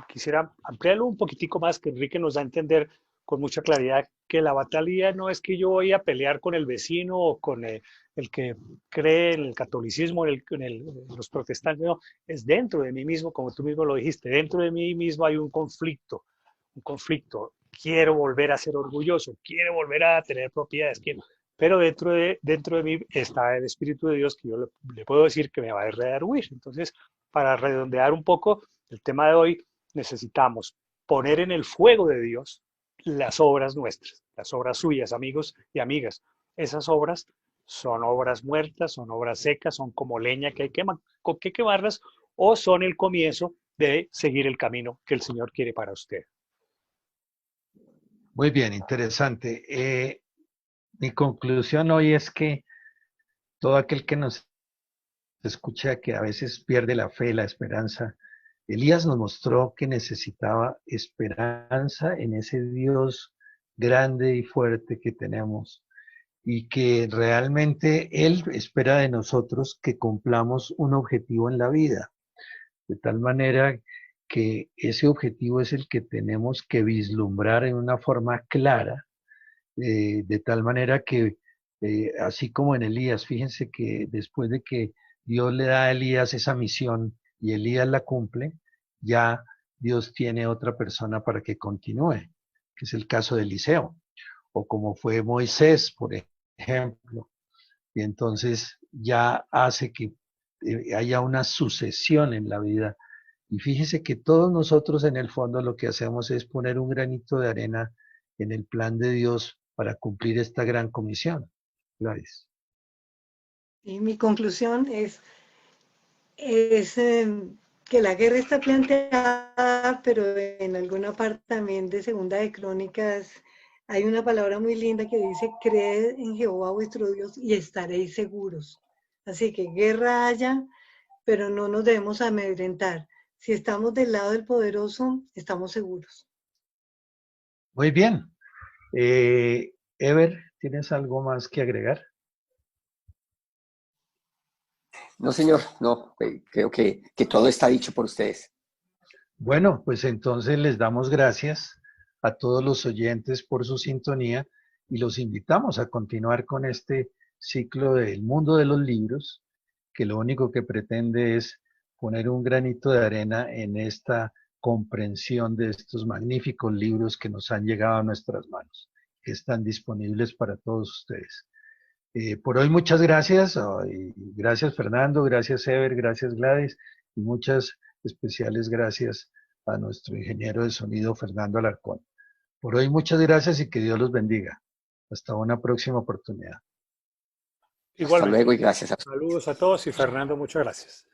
S2: quisiera ampliarlo un poquitico más, que Enrique nos da a entender con mucha claridad que la batalla no es que yo voy a pelear con el vecino o con el que cree en el catolicismo, en los protestantes, no, es dentro de mí mismo, como tú mismo lo dijiste, dentro de mí mismo hay un conflicto, un conflicto. Quiero volver a ser orgulloso, quiero volver a tener propiedades, quiero, pero dentro de mí está el Espíritu de Dios que yo le puedo decir que me va a redarguir. Entonces, para redondear un poco el tema de hoy, necesitamos poner en el fuego de Dios las obras nuestras, las obras suyas, amigos y amigas. Esas obras son obras muertas, son obras secas, son como leña que hay que quemarlas, o son el comienzo de seguir el camino que el Señor quiere para usted.
S1: Muy bien, interesante. Mi conclusión hoy es que todo aquel que nos escucha que a veces pierde la fe, la esperanza, Elías nos mostró que necesitaba esperanza en ese Dios grande y fuerte que tenemos y que realmente Él espera de nosotros que cumplamos un objetivo en la vida, de tal manera que ese objetivo es el que tenemos que vislumbrar en una forma clara, de tal manera que, así como en Elías, fíjense que después de que Dios le da a Elías esa misión y Elías la cumple, ya Dios tiene otra persona para que continúe, que es el caso de Eliseo, o como fue Moisés, por ejemplo. Y entonces ya hace que haya una sucesión en la vida. Y fíjese que todos nosotros en el fondo lo que hacemos es poner un granito de arena en el plan de Dios para cumplir esta gran comisión. Gladys.
S4: Y mi conclusión es que la guerra está planteada, pero en alguna parte también de Segunda de Crónicas hay una palabra muy linda que dice: creed en Jehová vuestro Dios y estaréis seguros. Así que guerra haya, pero no nos debemos amedrentar. Si estamos del lado del poderoso, estamos seguros.
S1: Muy bien. Ever, ¿tienes algo más que agregar?
S3: No, señor, no, creo que todo está dicho por ustedes.
S1: Bueno, pues entonces les damos gracias a todos los oyentes por su sintonía y los invitamos a continuar con este ciclo del mundo de los libros, que lo único que pretende es poner un granito de arena en esta comprensión de estos magníficos libros que nos han llegado a nuestras manos, que están disponibles para todos ustedes. Por hoy muchas gracias, y gracias Fernando, gracias Ever, gracias Gladys, y muchas especiales gracias a nuestro ingeniero de sonido Fernando Alarcón. Por hoy muchas gracias y que Dios los bendiga. Hasta una próxima oportunidad.
S3: Igualmente. Hasta luego y gracias a
S2: Saludos a todos y Fernando, muchas gracias.